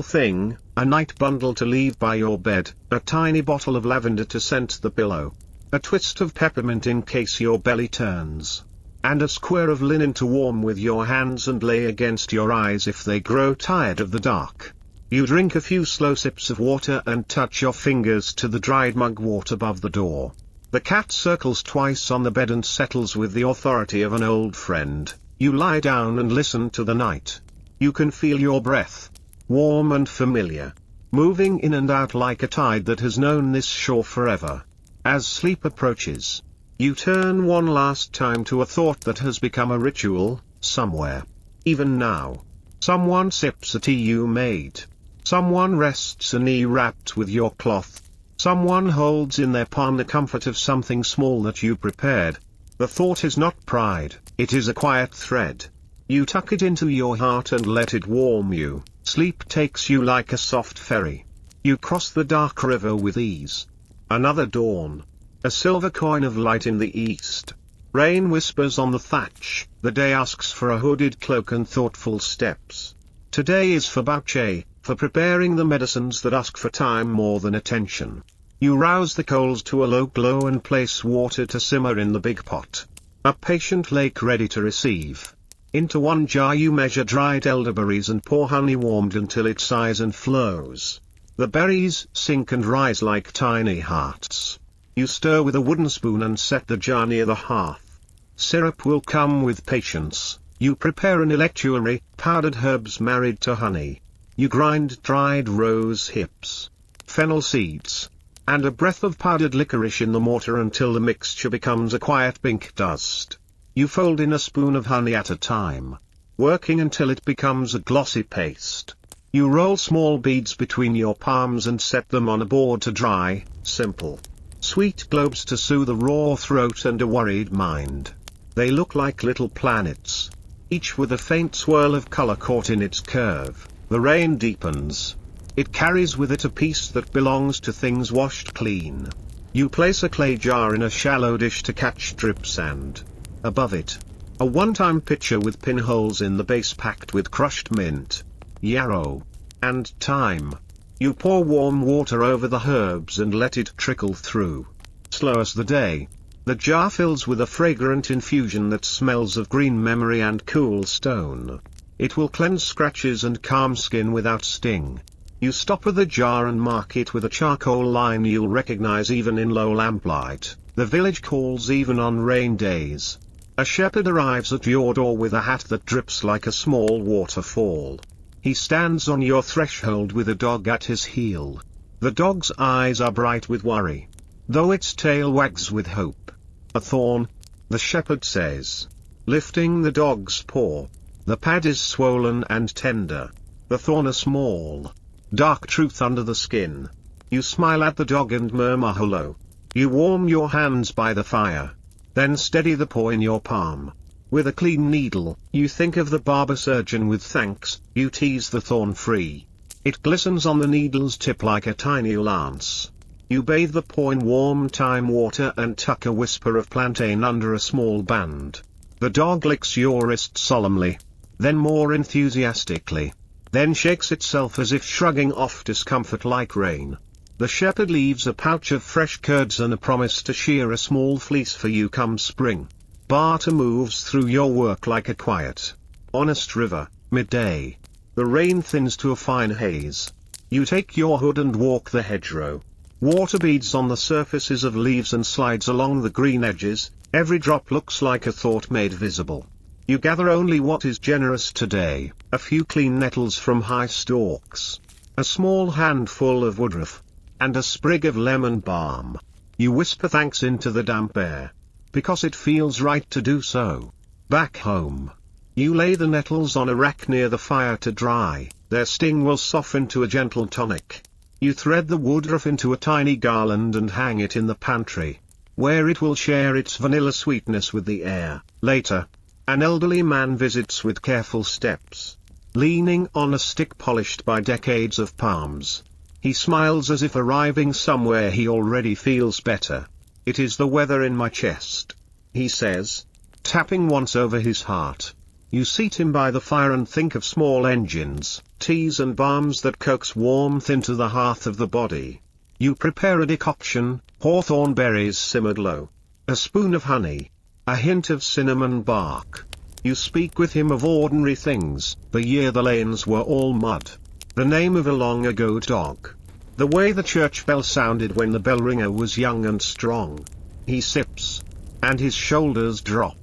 thing, a night bundle to leave by your bed, a tiny bottle of lavender to scent the pillow, a twist of peppermint in case your belly turns, and a square of linen to warm with your hands and lay against your eyes if they grow tired of the dark. You drink a few slow sips of water and touch your fingers to the dried mugwort above the door. The cat circles twice on the bed and settles with the authority of an old friend. You lie down and listen to the night. You can feel your breath, warm and familiar, moving in and out like a tide that has known this shore forever. As sleep approaches, you turn one last time to a thought that has become a ritual, somewhere. Even now. Someone sips a tea you made. Someone rests a knee wrapped with your cloth. Someone holds in their palm the comfort of something small that you prepared. The thought is not pride, it is a quiet thread. You tuck it into your heart and let it warm you. Sleep takes you like a soft ferry. You cross the dark river with ease. Another dawn. A silver coin of light in the east. Rain whispers on the thatch. The day asks for a hooded cloak and thoughtful steps. Today is for bouche, for preparing the medicines that ask for time more than attention. You rouse the coals to a low glow and place water to simmer in the big pot. A patient lake ready to receive. Into one jar you measure dried elderberries and pour honey warmed until it sighs and flows. The berries sink and rise like tiny hearts. You stir with a wooden spoon and set the jar near the hearth. Syrup will come with patience. You prepare an electuary, powdered herbs married to honey. You grind dried rose hips, fennel seeds, and a breath of powdered licorice in the mortar until the mixture becomes a quiet pink dust. You fold in a spoon of honey at a time, working until it becomes a glossy paste. You roll small beads between your palms and set them on a board to dry. Simple. Sweet globes to soothe a raw throat and a worried mind. They look like little planets, each with a faint swirl of color caught in its curve. The rain deepens. It carries with it a piece that belongs to things washed clean. You place a clay jar in a shallow dish to catch drip sand. Above it, a one-time pitcher with pinholes in the base packed with crushed mint, yarrow, and thyme. You pour warm water over the herbs and let it trickle through. Slow as the day. The jar fills with a fragrant infusion that smells of green memory and cool stone. It will cleanse scratches and calm skin without sting. You stopper the jar and mark it with a charcoal line you'll recognize even in low lamplight. The village calls even on rain days. A shepherd arrives at your door with a hat that drips like a small waterfall. He stands on your threshold with a dog at his heel. The dog's eyes are bright with worry, though its tail wags with hope. A thorn, the shepherd says, lifting the dog's paw. The pad is swollen and tender. The thorn a small, dark truth under the skin. You smile at the dog and murmur hello. You warm your hands by the fire. Then steady the paw in your palm. With a clean needle, you think of the barber surgeon with thanks. You tease the thorn free. It glistens on the needle's tip like a tiny lance. You bathe the paw in warm thyme water and tuck a whisper of plantain under a small band. The dog licks your wrist solemnly, then more enthusiastically, then shakes itself as if shrugging off discomfort like rain. The shepherd leaves a pouch of fresh curds and a promise to shear a small fleece for you come spring. Barter moves through your work like a quiet, honest river. Midday. The rain thins to a fine haze. You take your hood and walk the hedgerow. Water beads on the surfaces of leaves and slides along the green edges. Every drop looks like a thought made visible. You gather only what is generous today, a few clean nettles from high stalks, a small handful of woodruff, and a sprig of lemon balm. You whisper thanks into the damp air, because it feels right to do so. Back home, you lay the nettles on a rack near the fire to dry. Their sting will soften to a gentle tonic. You thread the woodruff into a tiny garland and hang it in the pantry, where it will share its vanilla sweetness with the air. Later, an elderly man visits with careful steps, leaning on a stick polished by decades of palms. He smiles as if arriving somewhere he already feels better. It is the weather in my chest, he says, tapping once over his heart. You seat him by the fire and think of small engines, teas and balms that coax warmth into the hearth of the body. You prepare a decoction, hawthorn berries simmered low, a spoon of honey, a hint of cinnamon bark. You speak with him of ordinary things, the year the lanes were all mud, the name of a long ago dog, the way the church bell sounded when the bell ringer was young and strong. He sips, and his shoulders drop.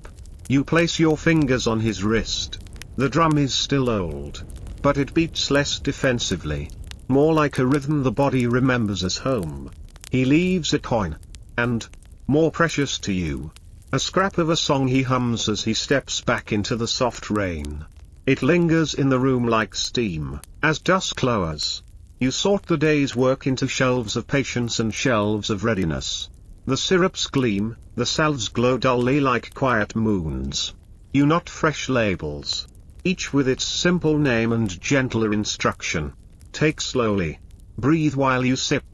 You place your fingers on his wrist. The drum is still old, but it beats less defensively, more like a rhythm the body remembers as home. He leaves a coin, and, more precious to you, a scrap of a song he hums as he steps back into the soft rain. It lingers in the room like steam. As dusk lowers, you sort the day's work into shelves of patience and shelves of readiness. The syrups gleam, the salves glow dully like quiet moons. You knot fresh labels, each with its simple name and gentler instruction. Take slowly. Breathe while you sip.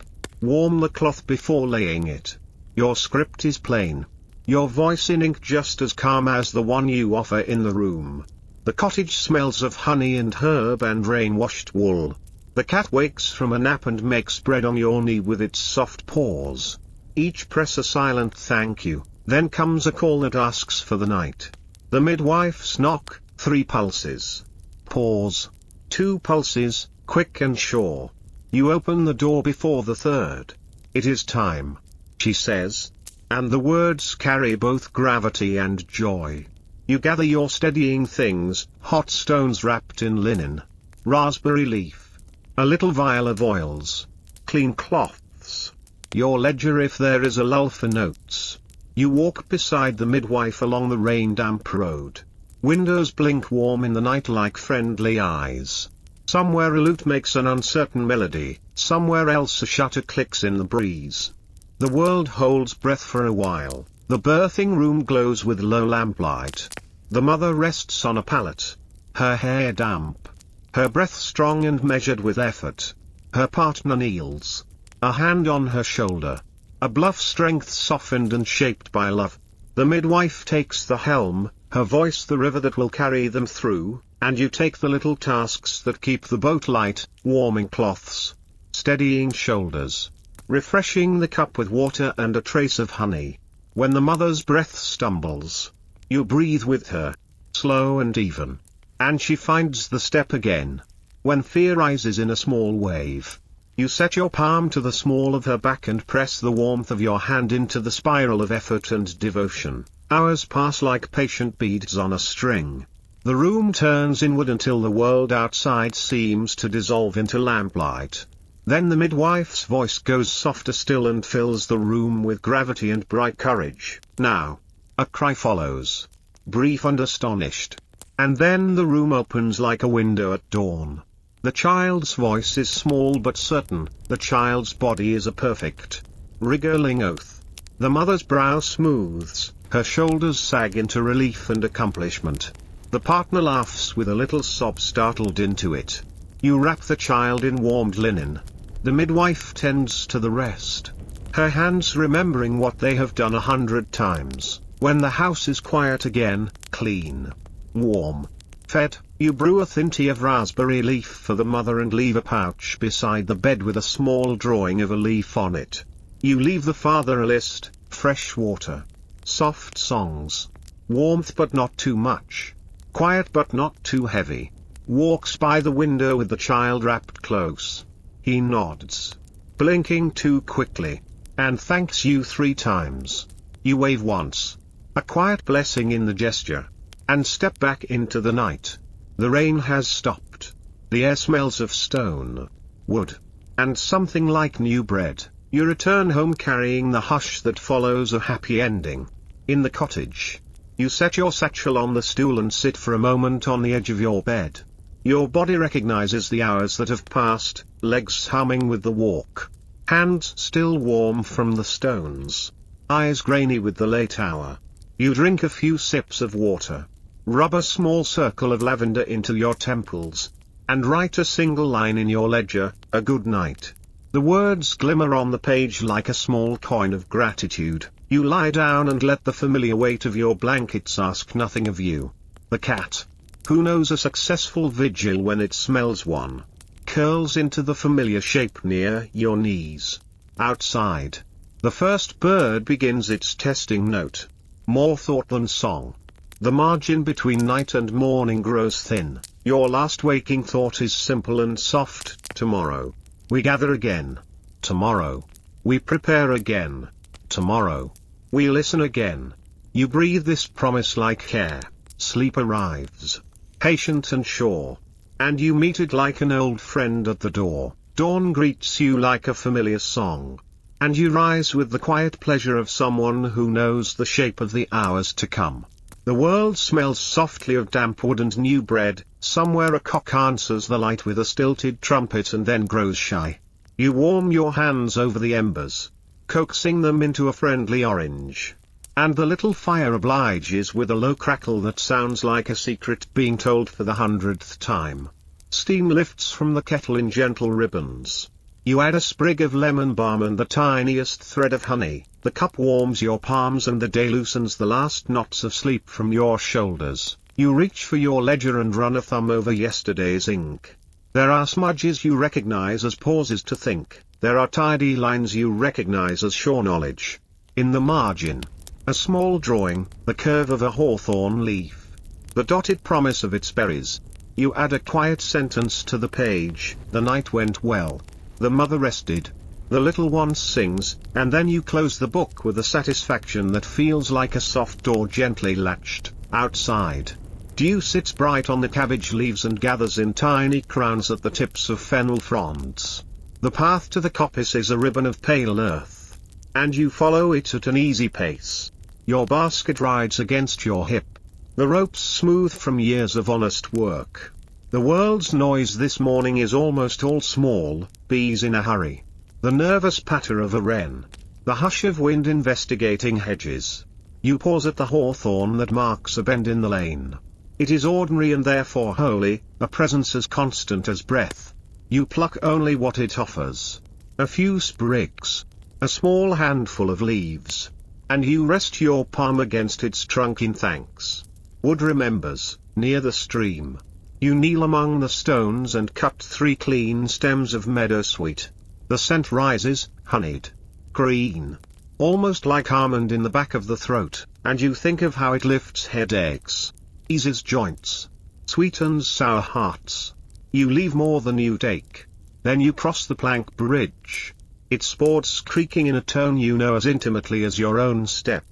Warm the cloth before laying it. Your script is plain. Your voice in ink just as calm as the one you offer in the room. The cottage smells of honey and herb and rain-washed wool. The cat wakes from a nap and makes bread on your knee with its soft paws. Each press a silent thank you, then comes a call that asks for the night. The midwife's knock, 3 pulses. Pause. 2 pulses, quick and sure. You open the door before the 3rd. It is time. she says. And the words carry both gravity and joy. You gather your steadying things, hot stones wrapped in linen, raspberry leaf, a little vial of oils, clean cloths, your ledger if there is a lull for notes. You walk beside the midwife along the rain-damp road. Windows blink warm in the night like friendly eyes. Somewhere a lute makes an uncertain melody, somewhere else a shutter clicks in the breeze. The world holds breath for a while, the birthing room glows with low lamplight. The mother rests on a pallet, her hair damp, her breath strong and measured with effort. Her partner kneels, a hand on her shoulder, a bluff strength softened and shaped by love. The midwife takes the helm, her voice the river that will carry them through, and you take the little tasks that keep the boat light, warming cloths, steadying shoulders, refreshing the cup with water and a trace of honey. When the mother's breath stumbles, you breathe with her, slow and even. And she finds the step again. When fear rises in a small wave, you set your palm to the small of her back and press the warmth of your hand into the spiral of effort and devotion. Hours pass like patient beads on a string. The room turns inward until the world outside seems to dissolve into lamplight. Then the midwife's voice goes softer still and fills the room with gravity and bright courage. Now. A cry follows. Brief and astonished. And then the room opens like a window at dawn. The child's voice is small but certain, the child's body is a perfect, wriggling oath. The mother's brow smooths, her shoulders sag into relief and accomplishment. The partner laughs with a little sob startled into it. You wrap the child in warmed linen. The midwife tends to the rest, her hands remembering what they have done 100 times. When the house is quiet again, clean, warm, fed, you brew a thin tea of raspberry leaf for the mother and leave a pouch beside the bed with a small drawing of a leaf on it. You leave the father a list, fresh water, soft songs, warmth but not too much, quiet but not too heavy. Walks by the window with the child wrapped close. He nods, blinking too quickly, and thanks you 3 times. You wave once, a quiet blessing in the gesture, and step back into the night. The rain has stopped. The air smells of stone, wood, and something like new bread. You return home carrying the hush that follows a happy ending. In the cottage, you set your satchel on the stool and sit for a moment on the edge of your bed. Your body recognizes the hours that have passed, legs humming with the walk, hands still warm from the stones, eyes grainy with the late hour. You drink a few sips of water, rub a small circle of lavender into your temples, and write a single line in your ledger, a good night. The words glimmer on the page like a small coin of gratitude. You lie down and let the familiar weight of your blankets ask nothing of you. The cat, who knows a successful vigil when it smells one, curls into the familiar shape near your knees. Outside, the first bird begins its testing note. More thought than song. The margin between night and morning grows thin. Your last waking thought is simple and soft. Tomorrow, we gather again. Tomorrow, we prepare again. Tomorrow, we listen again. You breathe this promise like care. Sleep arrives, patient and sure, and you meet it like an old friend at the door. Dawn greets you like a familiar song, and you rise with the quiet pleasure of someone who knows the shape of the hours to come. The world smells softly of damp wood and new bread. Somewhere a cock answers the light with a stilted trumpet and then grows shy. You warm your hands over the embers, coaxing them into a friendly orange. And the little fire obliges with a low crackle that sounds like a secret being told for the 100th time. Steam lifts from the kettle in gentle ribbons. You add a sprig of lemon balm and the tiniest thread of honey. The cup warms your palms and the day loosens the last knots of sleep from your shoulders. You reach for your ledger and run a thumb over yesterday's ink. There are smudges you recognize as pauses to think. There are tidy lines you recognize as sure knowledge. In the margin, a small drawing, the curve of a hawthorn leaf, the dotted promise of its berries. You add a quiet sentence to the page. The night went well. The mother rested. The little one sings, and then you close the book with a satisfaction that feels like a soft door gently latched. Outside, dew sits bright on the cabbage leaves and gathers in tiny crowns at the tips of fennel fronds. The path to the coppice is a ribbon of pale earth, and you follow it at an easy pace. Your basket rides against your hip, the ropes smooth from years of honest work. The world's noise this morning is almost all small bees in a hurry, the nervous patter of a wren, the hush of wind investigating hedges. You pause at the hawthorn that marks a bend in the lane. It is ordinary and therefore holy, a presence as constant as breath. You pluck only what it offers. A few sprigs, a small handful of leaves, and you rest your palm against its trunk in thanks. Wood remembers, near the stream. You kneel among the stones and cut 3 clean stems of meadowsweet. The scent rises, honeyed, green, almost like almond in the back of the throat, and you think of how it lifts headaches, eases joints, sweetens sour hearts. You leave more than you take. Then you cross the plank bridge. Its boards creaking in a tone you know as intimately as your own step.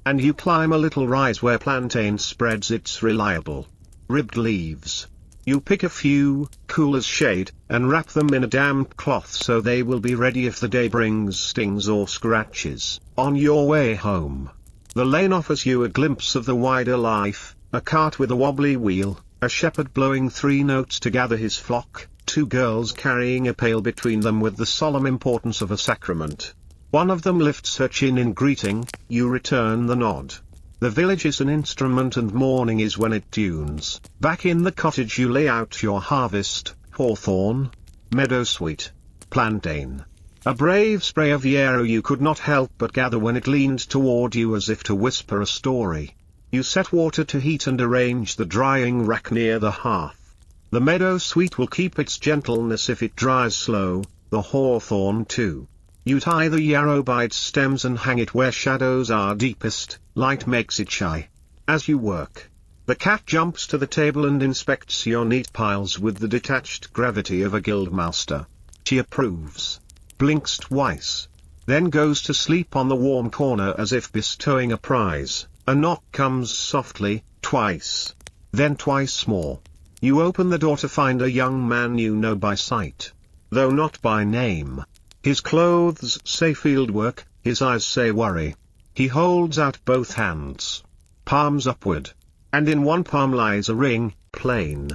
And you climb a little rise where plantain spreads its reliable, ribbed leaves. You pick a few, cool as shade, and wrap them in a damp cloth so they will be ready if the day brings stings or scratches. On your way home, the lane offers you a glimpse of the wider life, a cart with a wobbly wheel, a shepherd blowing 3 notes to gather his flock, 2 girls carrying a pail between them with the solemn importance of a sacrament. One of them lifts her chin in greeting, you return the nod. The village is an instrument and morning is when it tunes. Back in the cottage you lay out your harvest, hawthorn, meadowsweet, plantain. A brave spray of yarrow you could not help but gather when it leaned toward you as if to whisper a story. You set water to heat and arrange the drying rack near the hearth. The meadowsweet will keep its gentleness if it dries slow, the hawthorn too. You tie the yarrow by its stems and hang it where shadows are deepest, light makes it shy. As you work, the cat jumps to the table and inspects your neat piles with the detached gravity of a guildmaster. She approves, blinks twice, then goes to sleep on the warm corner as if bestowing a prize. A knock comes softly, twice, then twice more. You open the door to find a young man you know by sight, though not by name. His clothes say fieldwork, his eyes say worry. He holds out both hands, palms upward, and in one palm lies a ring, plain,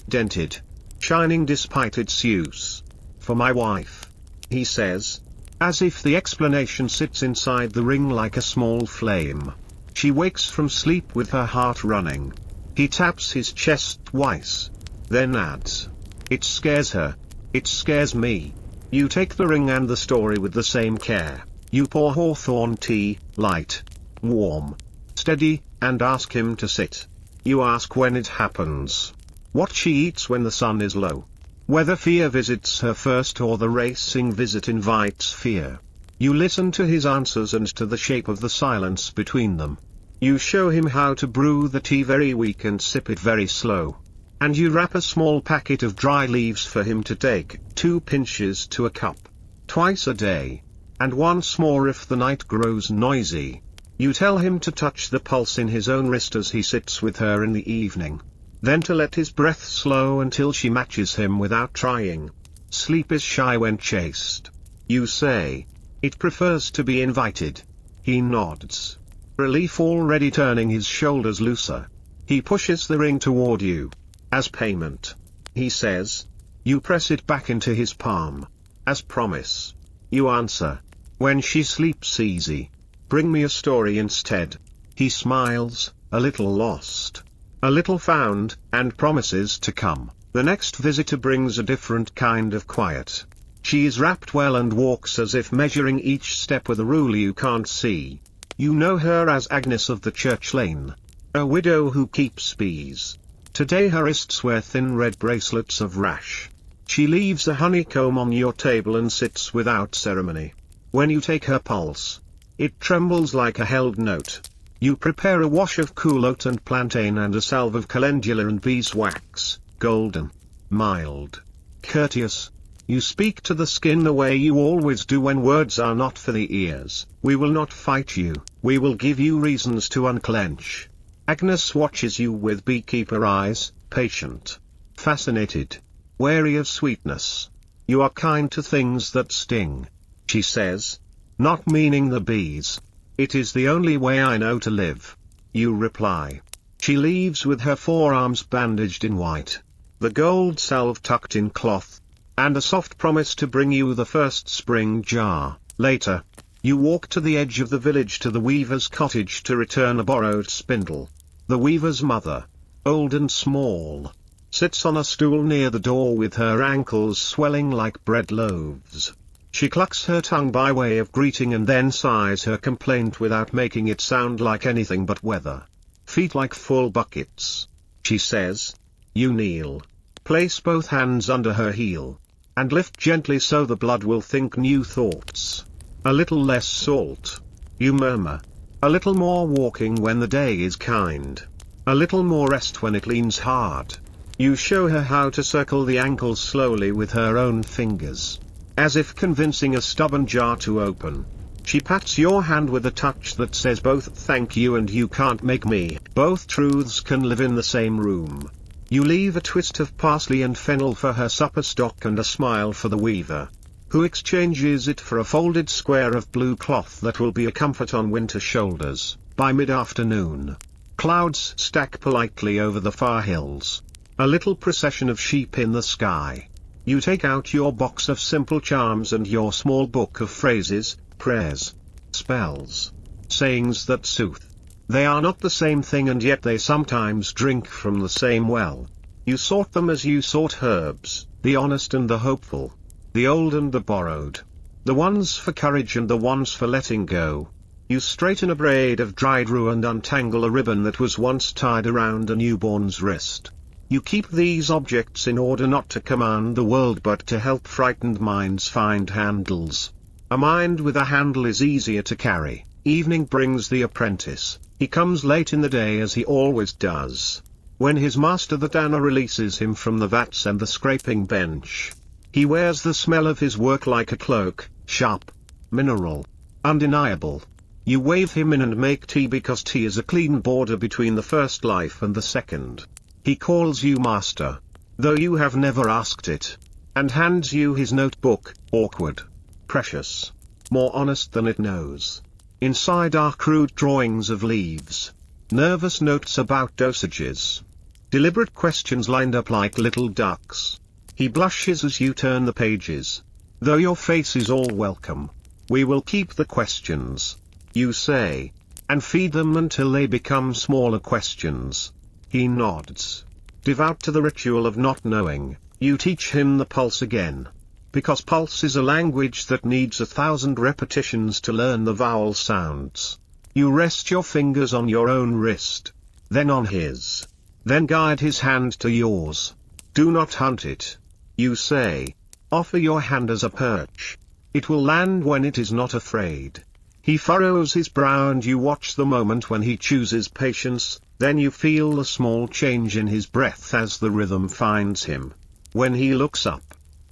dented, shining despite its use. For my wife, he says, as if the explanation sits inside the ring like a small flame. She wakes from sleep with her heart running. He taps his chest twice, then adds, it scares her, it scares me. You take the ring and the story with the same care. You pour hawthorn tea, light, warm, steady, and ask him to sit. You ask when it happens, what she eats when the sun is low, whether fear visits her first or the racing visit invites fear. You listen to his answers and to the shape of the silence between them. You show him how to brew the tea very weak and sip it very slow. And you wrap a small packet of dry leaves for him to take, 2 pinches to a cup, twice a day, and once more if the night grows noisy. You tell him to touch the pulse in his own wrist as he sits with her in the evening, then to let his breath slow until she matches him without trying. Sleep is shy when chased. You say, it prefers to be invited. He nods, relief already turning his shoulders looser. He pushes the ring toward you. As payment, he says. You press it back into his palm. As promise, you answer, when she sleeps easy, bring me a story instead. He smiles, a little lost, a little found, and promises to come. The next visitor brings a different kind of quiet. She is wrapped well and walks as if measuring each step with a rule you can't see. You know her as Agnes of the Church Lane, a widow who keeps bees. Today her wrists wear thin red bracelets of rash. She leaves a honeycomb on your table and sits without ceremony. When you take her pulse, it trembles like a held note. You prepare a wash of cool oat and plantain and a salve of calendula and beeswax, golden, mild, courteous, You speak to the skin the way you always do when words are not for the ears. We will not fight you, we will give you reasons to unclench. Agnes watches you with beekeeper eyes, patient, fascinated, wary of sweetness. You are kind to things that sting, she says, not meaning the bees. It is the only way I know to live. You reply. She leaves with her forearms bandaged in white, the gold salve tucked in cloth, and a soft promise to bring you the first spring jar. Later, you walk to the edge of the village to the weaver's cottage to return a borrowed spindle. The weaver's mother, old and small, sits on a stool near the door with her ankles swelling like bread loaves. She clucks her tongue by way of greeting and then sighs her complaint without making it sound like anything but weather. Feet like full buckets, she says. You kneel, place both hands under her heel, and lift gently so the blood will think new thoughts. A little less salt, you murmur. A little more walking when the day is kind. A little more rest when it leans hard. You show her how to circle the ankles slowly with her own fingers, as if convincing a stubborn jar to open. She pats your hand with a touch that says both thank you and you can't make me. Both truths can live in the same room. You leave a twist of parsley and fennel for her supper stock and a smile for the weaver, who exchanges it for a folded square of blue cloth that will be a comfort on winter shoulders. By mid-afternoon, clouds stack politely over the far hills, a little procession of sheep in the sky. You take out your box of simple charms and your small book of phrases, prayers, spells, sayings that soothe. They are not the same thing and yet they sometimes drink from the same well. You sort them as you sort herbs, the honest and the hopeful, the old and the borrowed, the ones for courage and the ones for letting go. You straighten a braid of dried rue and untangle a ribbon that was once tied around a newborn's wrist. You keep these objects in order not to command the world but to help frightened minds find handles. A mind with a handle is easier to carry. Evening brings the apprentice. He comes late in the day as he always does, when his master the tanner releases him from the vats and the scraping bench. He wears the smell of his work like a cloak, sharp, mineral, undeniable. You wave him in and make tea because tea is a clean border between the first life and the second. He calls you master, though you have never asked it, and hands you his notebook, awkward, precious, more honest than it knows. Inside are crude drawings of leaves, nervous notes about dosages, deliberate questions lined up like little ducks. He blushes as you turn the pages. Though your face is all welcome, we will keep the questions, you say, and feed them until they become smaller questions. He nods. Devout to the ritual of not knowing, you teach him the pulse again. Because pulse is a language that needs 1,000 repetitions to learn the vowel sounds. You rest your fingers on your own wrist, then on his. Then guide his hand to yours. Do not hunt it, you say. Offer your hand as a perch. It will land when it is not afraid. He furrows his brow and you watch the moment when he chooses patience, then you feel the small change in his breath as the rhythm finds him. When he looks up,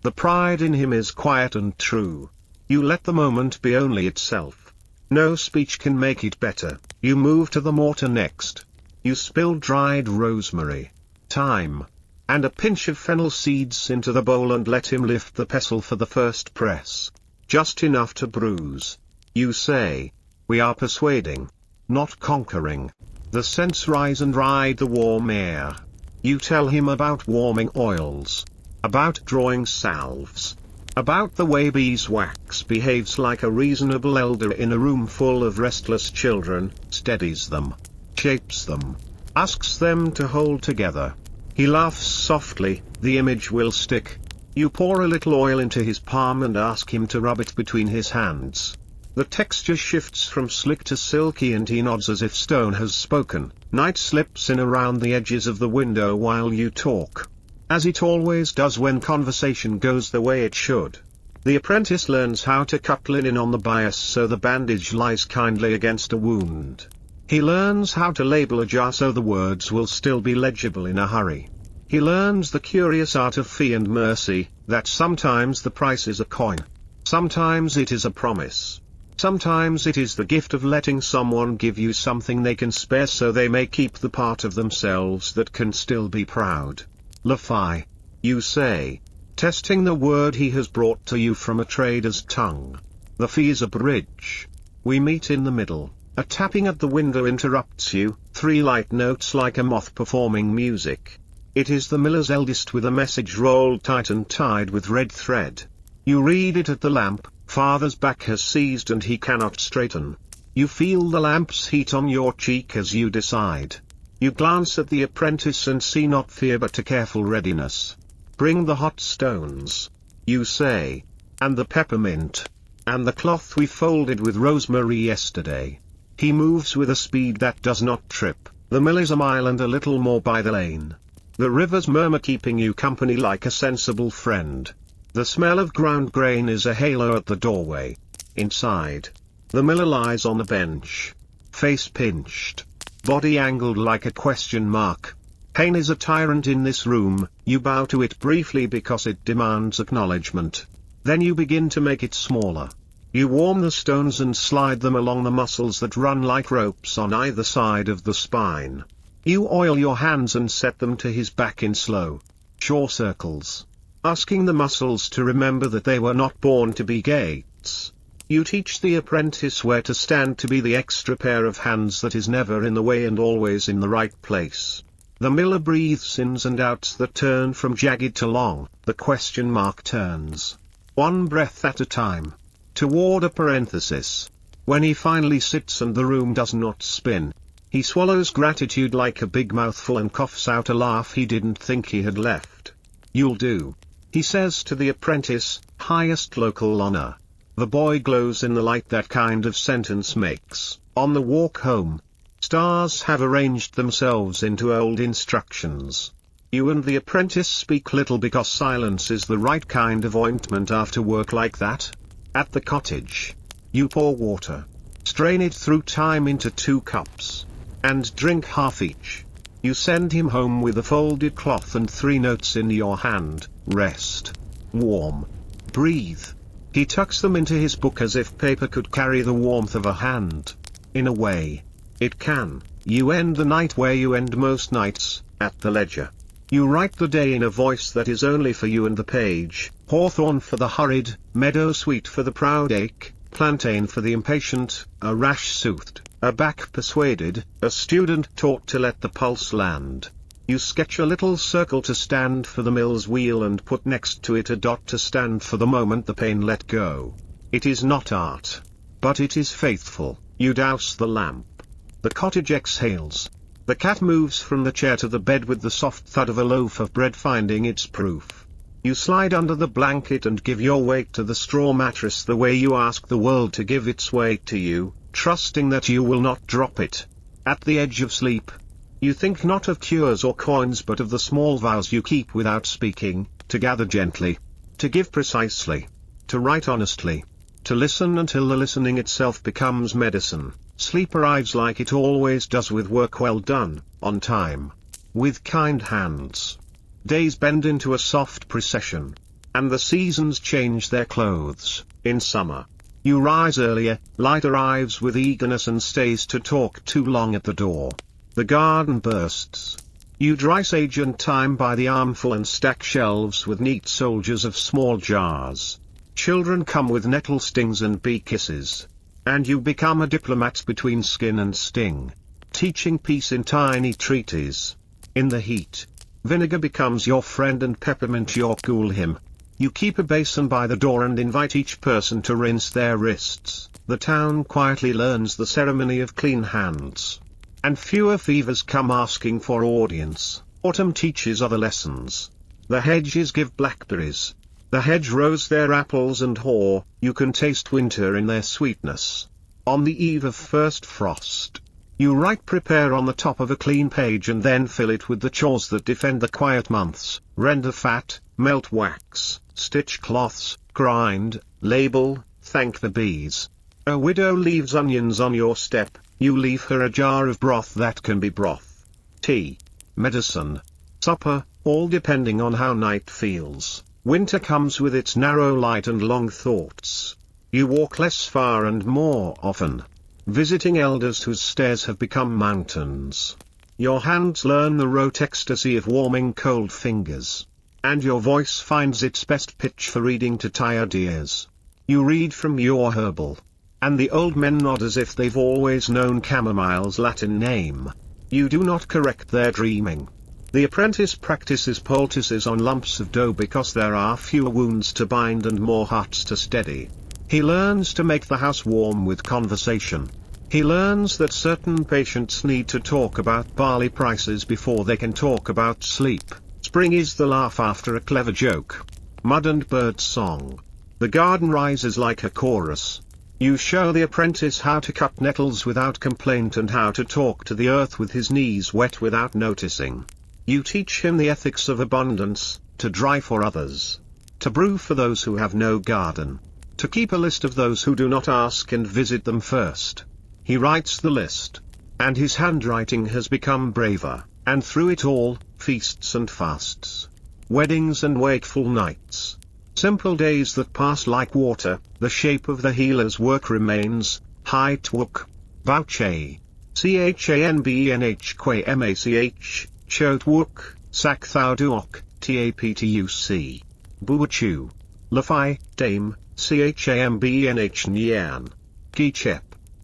the pride in him is quiet and true. You let the moment be only itself. No speech can make it better. You move to the mortar next. You spill dried rosemary, thyme, and a pinch of fennel seeds into the bowl and let him lift the pestle for the first press. Just enough to bruise. You say, we are persuading, not conquering. The scents rise and ride the warm air. You tell him about warming oils, about drawing salves, about the way beeswax behaves like a reasonable elder in a room full of restless children, steadies them, shapes them, asks them to hold together. He laughs softly, the image will stick. You pour a little oil into his palm and ask him to rub it between his hands. The texture shifts from slick to silky and he nods as if stone has spoken. Night slips in around the edges of the window while you talk, as it always does when conversation goes the way it should. The apprentice learns how to cut linen on the bias so the bandage lies kindly against a wound. He learns how to label a jar so the words will still be legible in a hurry. He learns the curious art of fee and mercy, that sometimes the price is a coin. Sometimes it is a promise. Sometimes it is the gift of letting someone give you something they can spare so they may keep the part of themselves that can still be proud. Lo-fi. You say. Testing the word he has brought to you from a trader's tongue. The fee is a bridge. We meet in the middle. A tapping at the window interrupts you, 3 light notes like a moth performing music. It is the miller's eldest with a message rolled tight and tied with red thread. You read it at the lamp. Father's back has seized and he cannot straighten. You feel the lamp's heat on your cheek as you decide. You glance at the apprentice and see not fear but a careful readiness. Bring the hot stones. You say. And the peppermint. And the cloth we folded with rosemary yesterday. He moves with a speed that does not trip. The mill is a mile and a little more by the lane. The river's murmur keeping you company like a sensible friend. The smell of ground grain is a halo at the doorway. Inside. The miller lies on the bench. Face pinched. Body angled like a question mark. Pain is a tyrant in this room. You bow to it briefly because it demands acknowledgement. Then you begin to make it smaller. You warm the stones and slide them along the muscles that run like ropes on either side of the spine. You oil your hands and set them to his back in slow, sure circles. Asking the muscles to remember that they were not born to be gates. You teach the apprentice where to stand to be the extra pair of hands that is never in the way and always in the right place. The miller breathes ins and outs that turn from jagged to long. The question mark turns. 1 breath at a time. Toward a parenthesis. When he finally sits and the room does not spin. He swallows gratitude like a big mouthful and coughs out a laugh he didn't think he had left. You'll do. He says to the apprentice, highest local honor. The boy glows in the light that kind of sentence makes. On the walk home, stars have arranged themselves into old instructions. You and the apprentice speak little because silence is the right kind of ointment after work like that. At the cottage, you pour water. Strain it through time into 2 cups. And drink half each. You send him home with a folded cloth and 3 notes in your hand. Rest. Warm. Breathe. He tucks them into his book as if paper could carry the warmth of a hand. In a way, it can. You end the night where you end most nights, at the ledger. You write the day in a voice that is only for you and the page. Hawthorn for the hurried, meadowsweet for the proud ache, plantain for the impatient, a rash soothed, a back persuaded, a student taught to let the pulse land. You sketch a little circle to stand for the mill's wheel and put next to it a dot to stand for the moment the pain let go. It is not art. But it is faithful. You douse the lamp. The cottage exhales. The cat moves from the chair to the bed with the soft thud of a loaf of bread finding its proof. You slide under the blanket and give your weight to the straw mattress the way you ask the world to give its weight to you, trusting that you will not drop it. At the edge of sleep, you think not of cures or coins but of the small vows you keep without speaking, to gather gently, to give precisely, to write honestly, to listen until the listening itself becomes medicine. Sleep arrives like it always does with work well done, on time, with kind hands. Days bend into a soft procession, and the seasons change their clothes. In summer, you rise earlier, light arrives with eagerness and stays to talk too long at the door. The garden bursts. You dry sage and thyme by the armful and stack shelves with neat soldiers of small jars. Children come with nettle stings and bee kisses. And you become a diplomat between skin and sting. Teaching peace in tiny treaties. In the heat, vinegar becomes your friend and peppermint your cool him. You keep a basin by the door and invite each person to rinse their wrists. The town quietly learns the ceremony of clean hands. And fewer fevers come asking for audience. Autumn teaches other lessons. The hedges give blackberries. The hedgerows their apples and haw. You can taste winter in their sweetness. On the eve of first frost, you write prepare on the top of a clean page and then fill it with the chores that defend the quiet months. Render fat, melt wax, stitch cloths, grind, label, thank the bees. A widow leaves onions on your step. You leave her a jar of broth that can be broth. Tea, medicine, supper, all depending on how night feels. Winter comes with its narrow light and long thoughts. You walk less far and more often, visiting elders whose stairs have become mountains. Your hands learn the rote ecstasy of warming cold fingers. And your voice finds its best pitch for reading to tired ears. You read from your herbal. And the old men nod as if they've always known chamomile's Latin name. You do not correct their dreaming. The apprentice practices poultices on lumps of dough because there are fewer wounds to bind and more hearts to steady. He learns to make the house warm with conversation. He learns that certain patients need to talk about barley prices before they can talk about sleep. Spring is the laugh after a clever joke. Mud and bird song. The garden rises like a chorus. You show the apprentice how to cut nettles without complaint and how to talk to the earth with his knees wet without noticing. You teach him the ethics of abundance, to dry for others, to brew for those who have no garden, to keep a list of those who do not ask and visit them first. He writes the list, and his handwriting has become braver, and through it all, feasts and fasts, weddings and wakeful nights, simple days that pass like water, the shape of the healer's work remains, Haitwuk, Vouche, Chanbenhquamach, Chotwuk, Sakthauduok, Taptuc, Buachu, Lafai, Dame, Chambnh Nyan, Gichep.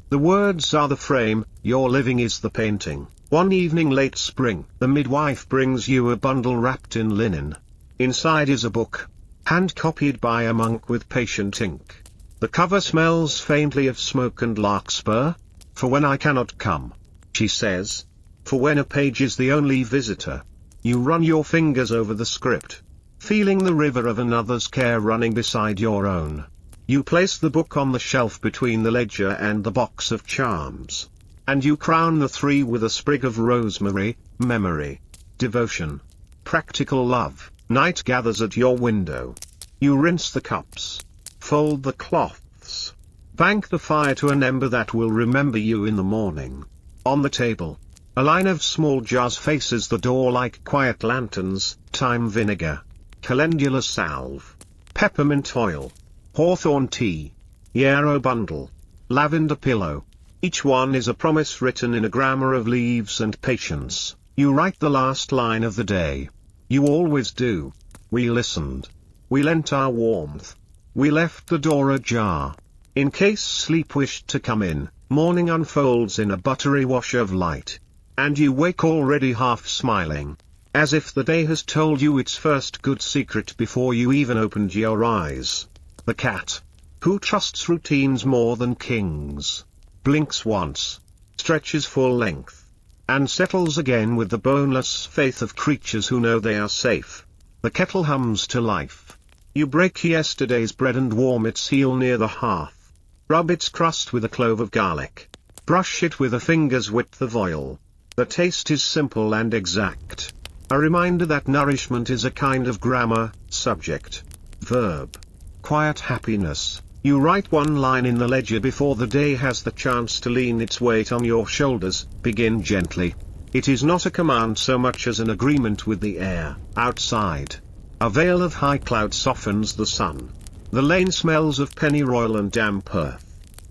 The words are the frame, your living is the painting. One evening late spring, the midwife brings you a bundle wrapped in linen. Inside is a book, hand-copied by a monk with patient ink. The cover smells faintly of smoke and larkspur. For when I cannot come, she says. For when a page is the only visitor. You run your fingers over the script, feeling the river of another's care running beside your own. You place the book on the shelf between the ledger and the box of charms. And you crown the three with a sprig of rosemary, memory, devotion, practical love. Night gathers at your window. You rinse the cups, fold the cloths, bank the fire to an ember that will remember you in the morning. On the table, a line of small jars faces the door like quiet lanterns, thyme vinegar, calendula salve, peppermint oil, hawthorn tea, yarrow bundle, lavender pillow. Each one is a promise written in a grammar of leaves and patience. You write the last line of the day. You always do. We listened. We lent our warmth. We left the door ajar. In case sleep wished to come in, morning unfolds in a buttery wash of light. And you wake already half smiling, as if the day has told you its first good secret before you even opened your eyes. The cat, who trusts routines more than kings, blinks once, stretches full length, and settles again with the boneless faith of creatures who know they are safe. The kettle hums to life. You break yesterday's bread and warm its heel near the hearth. Rub its crust with a clove of garlic. Brush it with a finger's width of oil. The taste is simple and exact. A reminder that nourishment is a kind of grammar, subject, verb. Quiet happiness. You write one line in the ledger before the day has the chance to lean its weight on your shoulders. Begin gently. It is not a command so much as an agreement with the air outside. A veil of high cloud softens the sun. The lane smells of pennyroyal and damp earth.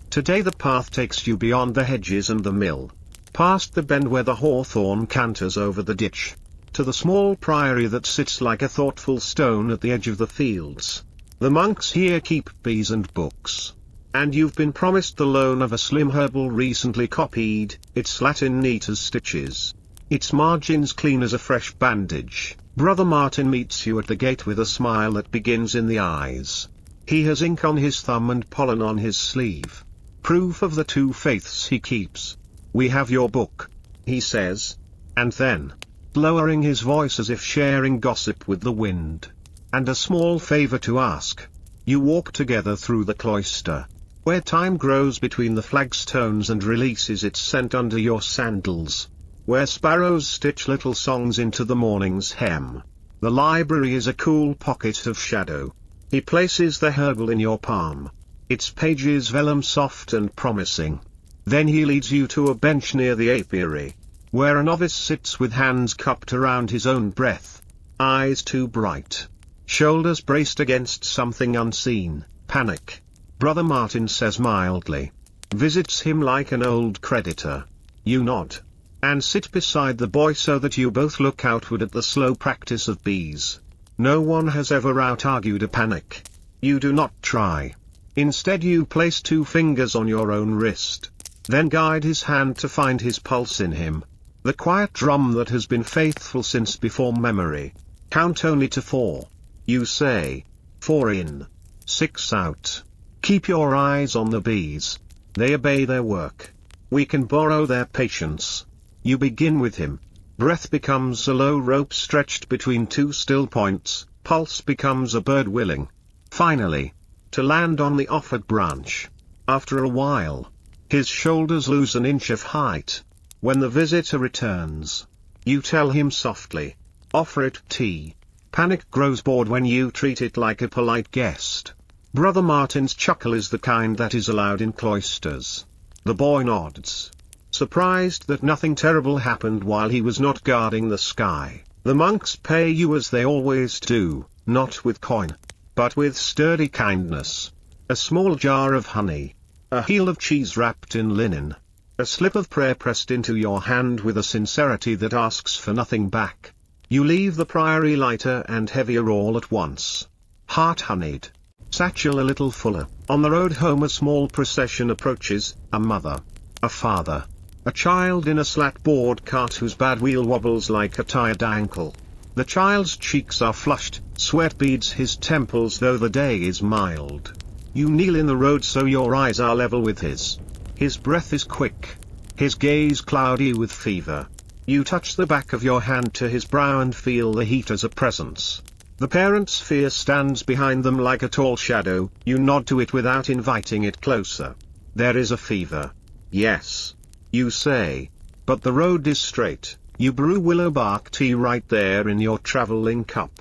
Today the path takes you beyond the hedges and the mill, past the bend where the hawthorn canters over the ditch, to the small priory that sits like a thoughtful stone at the edge of the fields. The monks here keep bees and books. And you've been promised the loan of a slim herbal recently copied, its Latin neat as stitches, its margins clean as a fresh bandage. Brother Martin meets you at the gate with a smile that begins in the eyes. He has ink on his thumb and pollen on his sleeve. Proof of the two faiths he keeps. We have your book, he says. And then, lowering his voice as if sharing gossip with the wind, and a small favor to ask. You walk together through the cloister, where time grows between the flagstones and releases its scent under your sandals, where sparrows stitch little songs into the morning's hem. The library is a cool pocket of shadow. He places the herbal in your palm, its pages vellum soft and promising. Then he leads you to a bench near the apiary, where a novice sits with hands cupped around his own breath, eyes too bright, shoulders braced against something unseen, panic. Brother Martin says mildly. Visits him like an old creditor. You nod. And sit beside the boy so that you both look outward at the slow practice of bees. No one has ever out-argued a panic. You do not try. Instead you place 2 fingers on your own wrist. Then guide his hand to find his pulse in him. The quiet drum that has been faithful since before memory. Count only to 4. You say, 4 in. 6 out. Keep your eyes on the bees. They obey their work. We can borrow their patience. You begin with him. Breath becomes a low rope stretched between 2 still points, pulse becomes a bird willing. Finally, to land on the offered branch. After a while, his shoulders lose an inch of height. When the visitor returns, you tell him softly, offer it tea. Panic grows bored when you treat it like a polite guest. Brother Martin's chuckle is the kind that is allowed in cloisters. The boy nods. Surprised that nothing terrible happened while he was not guarding the sky, the monks pay you as they always do, not with coin, but with sturdy kindness. A small jar of honey, a heel of cheese wrapped in linen, a slip of prayer pressed into your hand with a sincerity that asks for nothing back. You leave the priory lighter and heavier all at once. Heart honeyed, satchel a little fuller. On the road home a small procession approaches, a mother, a father, a child in a slat-board cart whose bad wheel wobbles like a tired ankle. The child's cheeks are flushed, sweat beads his temples though the day is mild. You kneel in the road so your eyes are level with his. His breath is quick, his gaze cloudy with fever. You touch the back of your hand to his brow and feel the heat as a presence. The parent's fear stands behind them like a tall shadow. You nod to it without inviting it closer. There is a fever. Yes. You say. But the road is straight. You brew willow bark tea right there in your traveling cup.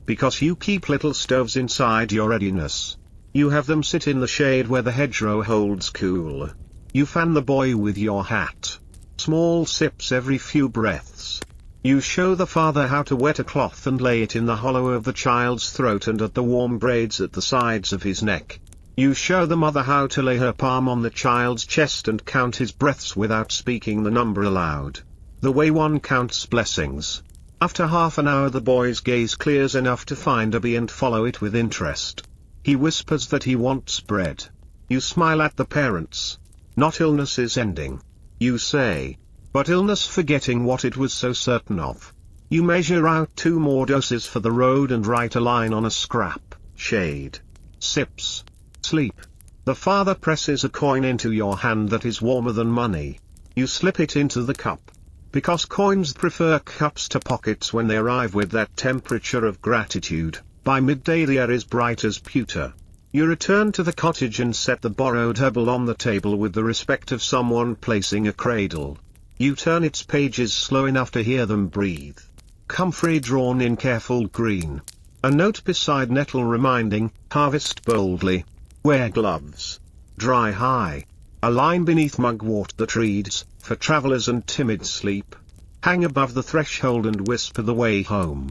Because you keep little stoves inside your readiness. You have them sit in the shade where the hedgerow holds cool. You fan the boy with your hat. Small sips every few breaths. You show the father how to wet a cloth and lay it in the hollow of the child's throat and at the warm braids at the sides of his neck. You show the mother how to lay her palm on the child's chest and count his breaths without speaking the number aloud. The way one counts blessings. After half an hour the boy's gaze clears enough to find a bee and follow it with interest. He whispers that he wants bread. You smile at the parents. Not illness is ending. You say. But illness forgetting what it was so certain of. You measure out 2 more doses for the road and write a line on a scrap. Shade. Sips. Sleep. The father presses a coin into your hand that is warmer than money. You slip it into the cup. Because coins prefer cups to pockets when they arrive with that temperature of gratitude, by midday the air is bright as pewter. You return to the cottage and set the borrowed herbal on the table with the respect of someone placing a cradle. You turn its pages slow enough to hear them breathe. Comfrey drawn in careful green. A note beside nettle reminding, harvest boldly. Wear gloves. Dry high. A line beneath mugwort that reads, for travelers and timid sleep. Hang above the threshold and whisper the way home.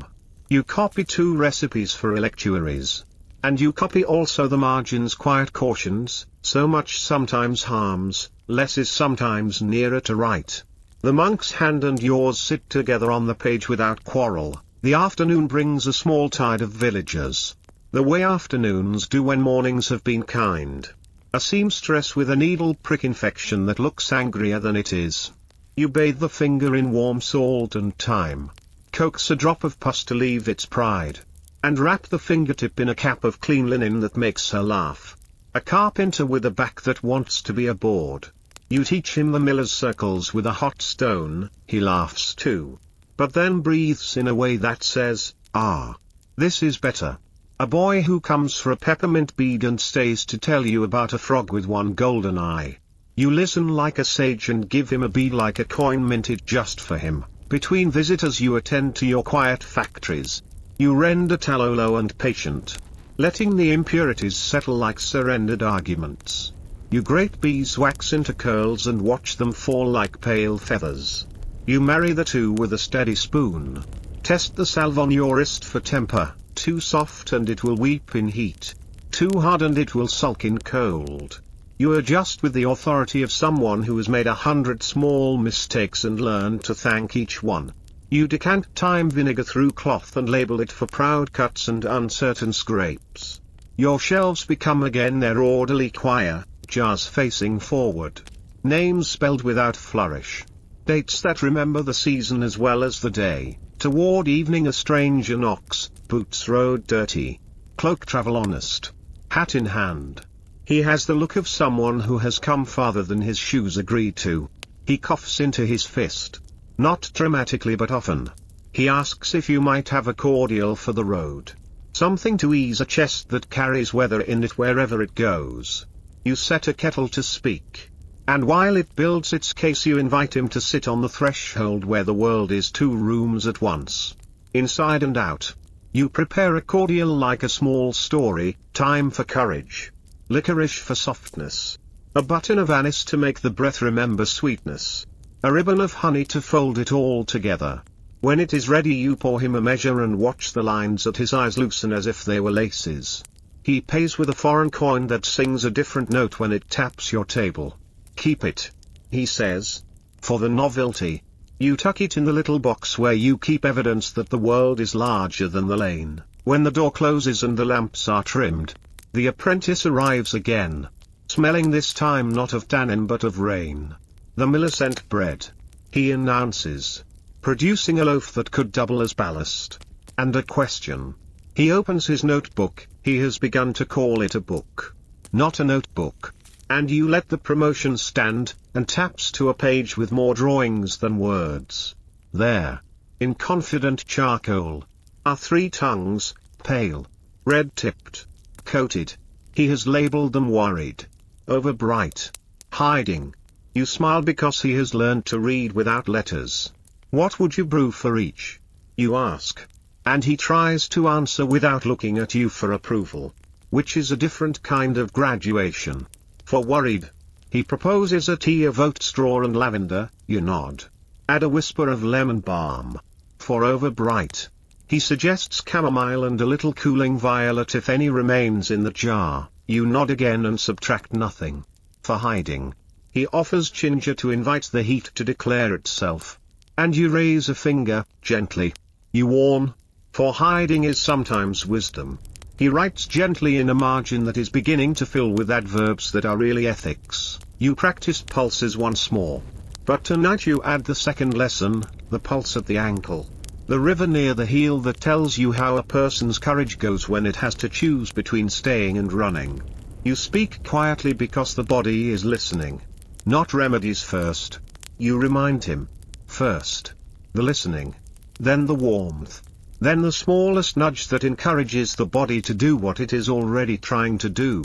You copy 2 recipes for electuaries. And you copy also the margins quiet cautions, so much sometimes harms, less is sometimes nearer to right. The monk's hand and yours sit together on the page without quarrel. The afternoon brings a small tide of villagers. The way afternoons do when mornings have been kind. A seamstress with a needle prick infection that looks angrier than it is. You bathe the finger in warm salt and thyme. Coax a drop of pus to leave its pride. And wrap the fingertip in a cap of clean linen that makes her laugh. A carpenter with a back that wants to be a board. You teach him the miller's circles with a hot stone, he laughs too. But then breathes in a way that says, ah, this is better. A boy who comes for a peppermint bead and stays to tell you about a frog with 1 golden eye. You listen like a sage and give him a bead like a coin minted just for him. Between visitors you attend to your quiet factories. You render tallow low and patient, letting the impurities settle like surrendered arguments. You grate beeswax into curls and watch them fall like pale feathers. You marry the 2 with a steady spoon. Test the salve on your wrist for temper, too soft and it will weep in heat. Too hard and it will sulk in cold. You adjust with the authority of someone who has made 100 small mistakes and learned to thank each one. You decant thyme vinegar through cloth and label it for proud cuts and uncertain scrapes. Your shelves become again their orderly choir, jars facing forward. Names spelled without flourish. Dates that remember the season as well as the day. Toward evening a stranger knocks, boots road dirty. Cloak travel honest. Hat in hand. He has the look of someone who has come farther than his shoes agreed to. He coughs into his fist. Not dramatically but often. He asks if you might have a cordial for the road. Something to ease a chest that carries weather in it wherever it goes. You set a kettle to speak. And while it builds its case you invite him to sit on the threshold where the world is 2 rooms at once. Inside and out. You prepare a cordial like a small story, thyme for courage. Licorice for softness. A button of anise to make the breath remember sweetness. A ribbon of honey to fold it all together. When it is ready you pour him a measure and watch the lines at his eyes loosen as if they were laces. He pays with a foreign coin that sings a different note when it taps your table. Keep it, he says, for the novelty. You tuck it in the little box where you keep evidence that the world is larger than the lane. When the door closes and the lamps are trimmed, the apprentice arrives again. Smelling this time not of tannin but of rain. The miller sent bread. He announces. Producing a loaf that could double as ballast. And a question. He opens his notebook, he has begun to call it a book. Not a notebook. And you let the promotion stand, and taps to a page with more drawings than words. There, in confident charcoal, are 3 tongues, pale, red-tipped, coated. He has labeled them worried, over bright, hiding. You smile because he has learned to read without letters. What would you brew for each? You ask. And he tries to answer without looking at you for approval. Which is a different kind of graduation. For worried, he proposes a tea of oat straw and lavender, you nod. Add a whisper of lemon balm. For over bright, he suggests chamomile and a little cooling violet if any remains in the jar. You nod again and subtract nothing. For hiding, he offers ginger to invite the heat to declare itself. And you raise a finger, gently. You warn. For hiding is sometimes wisdom. He writes gently in a margin that is beginning to fill with adverbs that are really ethics. You practice pulses once more. But tonight you add the second lesson, the pulse at the ankle. The river near the heel that tells you how a person's courage goes when it has to choose between staying and running. You speak quietly because the body is listening. Not remedies first. You remind him. First, the listening. Then the warmth. Then the smallest nudge that encourages the body to do what it is already trying to do.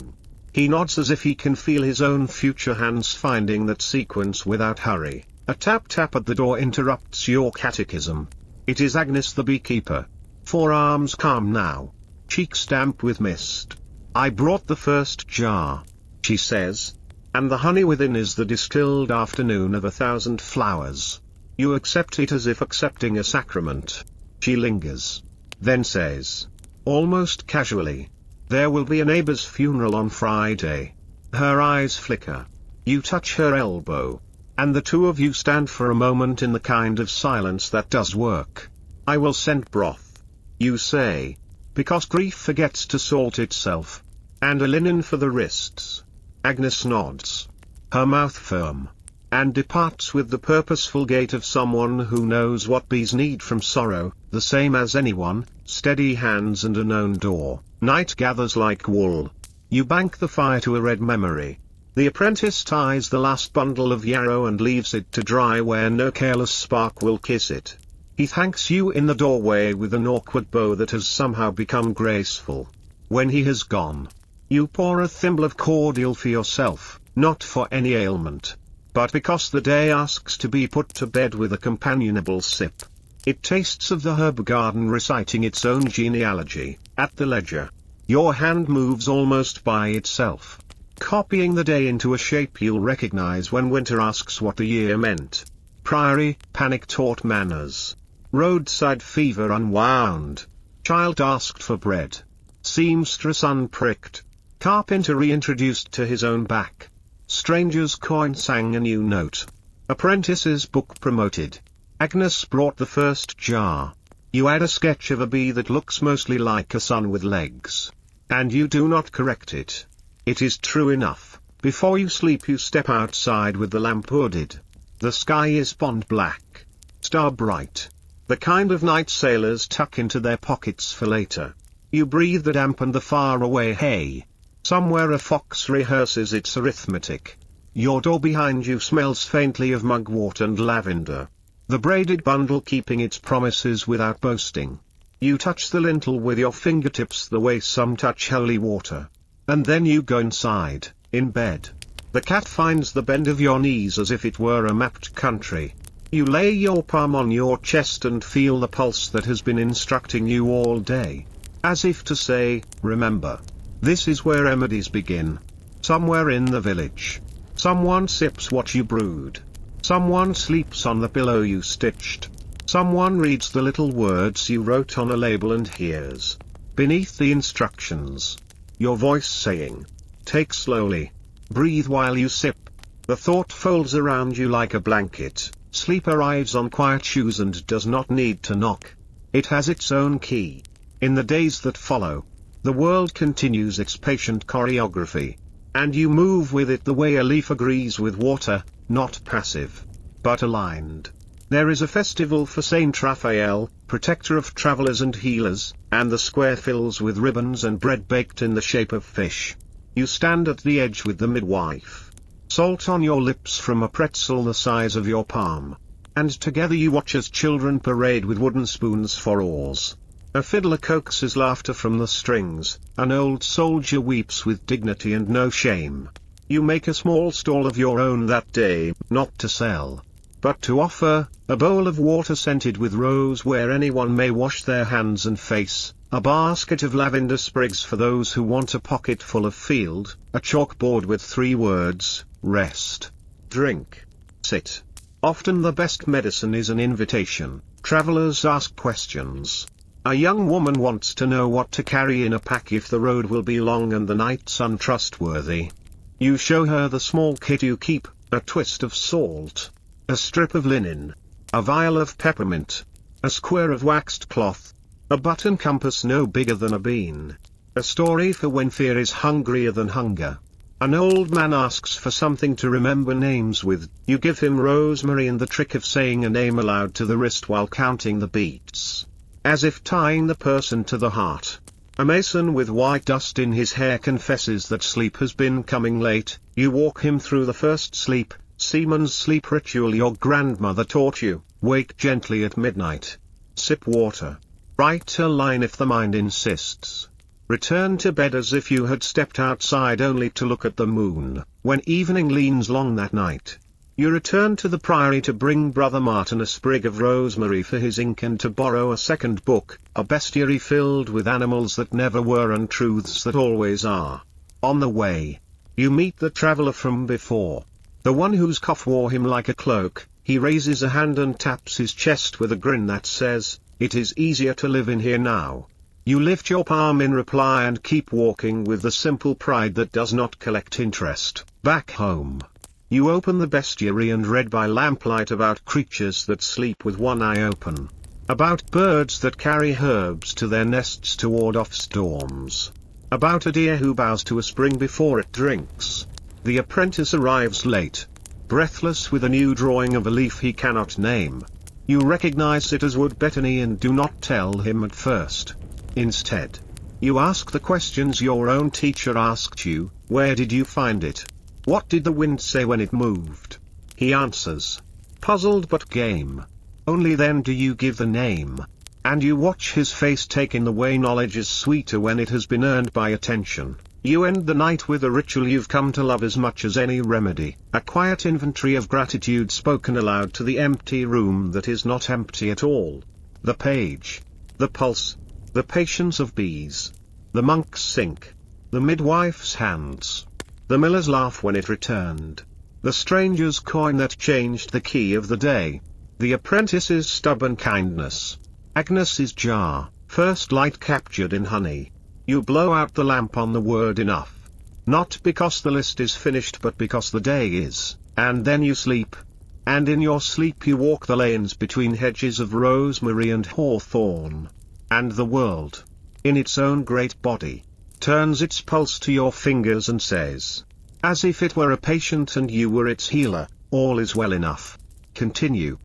He nods as if he can feel his own future hands finding that sequence without hurry. A tap-tap at the door interrupts your catechism. It is Agnes the beekeeper. Forearms calm now. Cheeks damp with mist. I brought the first jar, she says. And the honey within is the distilled afternoon of 1,000 flowers. You accept it as if accepting a sacrament. She lingers. Then says, almost casually, there will be a neighbor's funeral on Friday. Her eyes flicker. You touch her elbow. And the two of you stand for a moment in the kind of silence that does work. I will send broth, you say, because grief forgets to salt itself. And a linen for the wrists. Agnes nods, her mouth firm, and departs with the purposeful gait of someone who knows what bees need from sorrow, the same as anyone, steady hands and a known door. Night gathers like wool. You bank the fire to a red memory. The apprentice ties the last bundle of yarrow and leaves it to dry where no careless spark will kiss it. He thanks you in the doorway with an awkward bow that has somehow become graceful. When he has gone, you pour a thimble of cordial for yourself, not for any ailment, but because the day asks to be put to bed with a companionable sip. It tastes of the herb garden reciting its own genealogy. At the ledger, your hand moves almost by itself, copying the day into a shape you'll recognize when winter asks what the year meant. Priory, panic taught manners. Roadside fever unwound. Child asked for bread. Seamstress unpricked. Carpenter reintroduced to his own back. Stranger's coin sang a new note. Apprentice's book promoted. Agnes brought the first jar. You add a sketch of a bee that looks mostly like a sun with legs. And you do not correct it. It is true enough. Before you sleep you step outside with the lamp hooded. The sky is pond black. Star bright. The kind of night sailors tuck into their pockets for later. You breathe the damp and the faraway hay. Somewhere a fox rehearses its arithmetic. Your door behind you smells faintly of mugwort and lavender. The braided bundle keeping its promises without boasting. You touch the lintel with your fingertips the way some touch holy water. And then you go inside, in bed. The cat finds the bend of your knees as if it were a mapped country. You lay your palm on your chest and feel the pulse that has been instructing you all day. As if to say, remember. This is where remedies begin. Somewhere in the village. Someone sips what you brewed. Someone sleeps on the pillow you stitched. Someone reads the little words you wrote on a label and hears, beneath the instructions, your voice saying, take slowly. Breathe while you sip. The thought folds around you like a blanket. Sleep arrives on quiet shoes and does not need to knock. It has its own key. In the days that follow, the world continues its patient choreography. And you move with it the way a leaf agrees with water, not passive, but aligned. There is a festival for Saint Raphael, protector of travelers and healers, and the square fills with ribbons and bread baked in the shape of fish. You stand at the edge with the midwife. Salt on your lips from a pretzel the size of your palm. And together you watch as children parade with wooden spoons for oars. A fiddler coaxes laughter from the strings, an old soldier weeps with dignity and no shame. You make a small stall of your own that day, not to sell, but to offer, a bowl of water scented with rose where anyone may wash their hands and face, a basket of lavender sprigs for those who want a pocket full of field, a chalkboard with 3 words, rest, drink, sit. Often the best medicine is an invitation. Travelers ask questions. A young woman wants to know what to carry in a pack if the road will be long and the nights untrustworthy. You show her the small kit you keep, a twist of salt, a strip of linen, a vial of peppermint, a square of waxed cloth, a button compass no bigger than a bean, a story for when fear is hungrier than hunger. An old man asks for something to remember names with. You give him rosemary and the trick of saying a name aloud to the wrist while counting the beats, as if tying the person to the heart. A mason with white dust in his hair confesses that sleep has been coming late. You walk him through the first sleep, seaman's sleep ritual your grandmother taught you. Wake gently at midnight. Sip water. Write a line if the mind insists. Return to bed as if you had stepped outside only to look at the moon. When evening leans long that night, you return to the priory to bring Brother Martin a sprig of rosemary for his ink and to borrow a second book, a bestiary filled with animals that never were and truths that always are. On the way, you meet the traveler from before. The one whose cough wore him like a cloak. He raises a hand and taps his chest with a grin that says, "It is easier to live in here now." You lift your palm in reply and keep walking with the simple pride that does not collect interest. Back home, you open the bestiary and read by lamplight about creatures that sleep with one eye open. About birds that carry herbs to their nests to ward off storms. About a deer who bows to a spring before it drinks. The apprentice arrives late, breathless with a new drawing of a leaf he cannot name. You recognize it as wood betony and do not tell him at first. Instead, you ask the questions your own teacher asked you. Where did you find it? What did the wind say when it moved? He answers, puzzled but game. Only then do you give the name. And you watch his face take in the way knowledge is sweeter when it has been earned by attention. You end the night with a ritual you've come to love as much as any remedy. A quiet inventory of gratitude spoken aloud to the empty room that is not empty at all. The page. The pulse. The patience of bees. The monk's sink. The midwife's hands. The miller's laugh when it returned. The stranger's coin that changed the key of the day. The apprentice's stubborn kindness. Agnes's jar. First light captured in honey. You blow out the lamp on the word enough. Not because the list is finished but because the day is, and then you sleep. And in your sleep you walk the lanes between hedges of rosemary and hawthorn. And the world, in its own great body, turns its pulse to your fingers and says, as if it were a patient and you were its healer, all is well enough. Continue.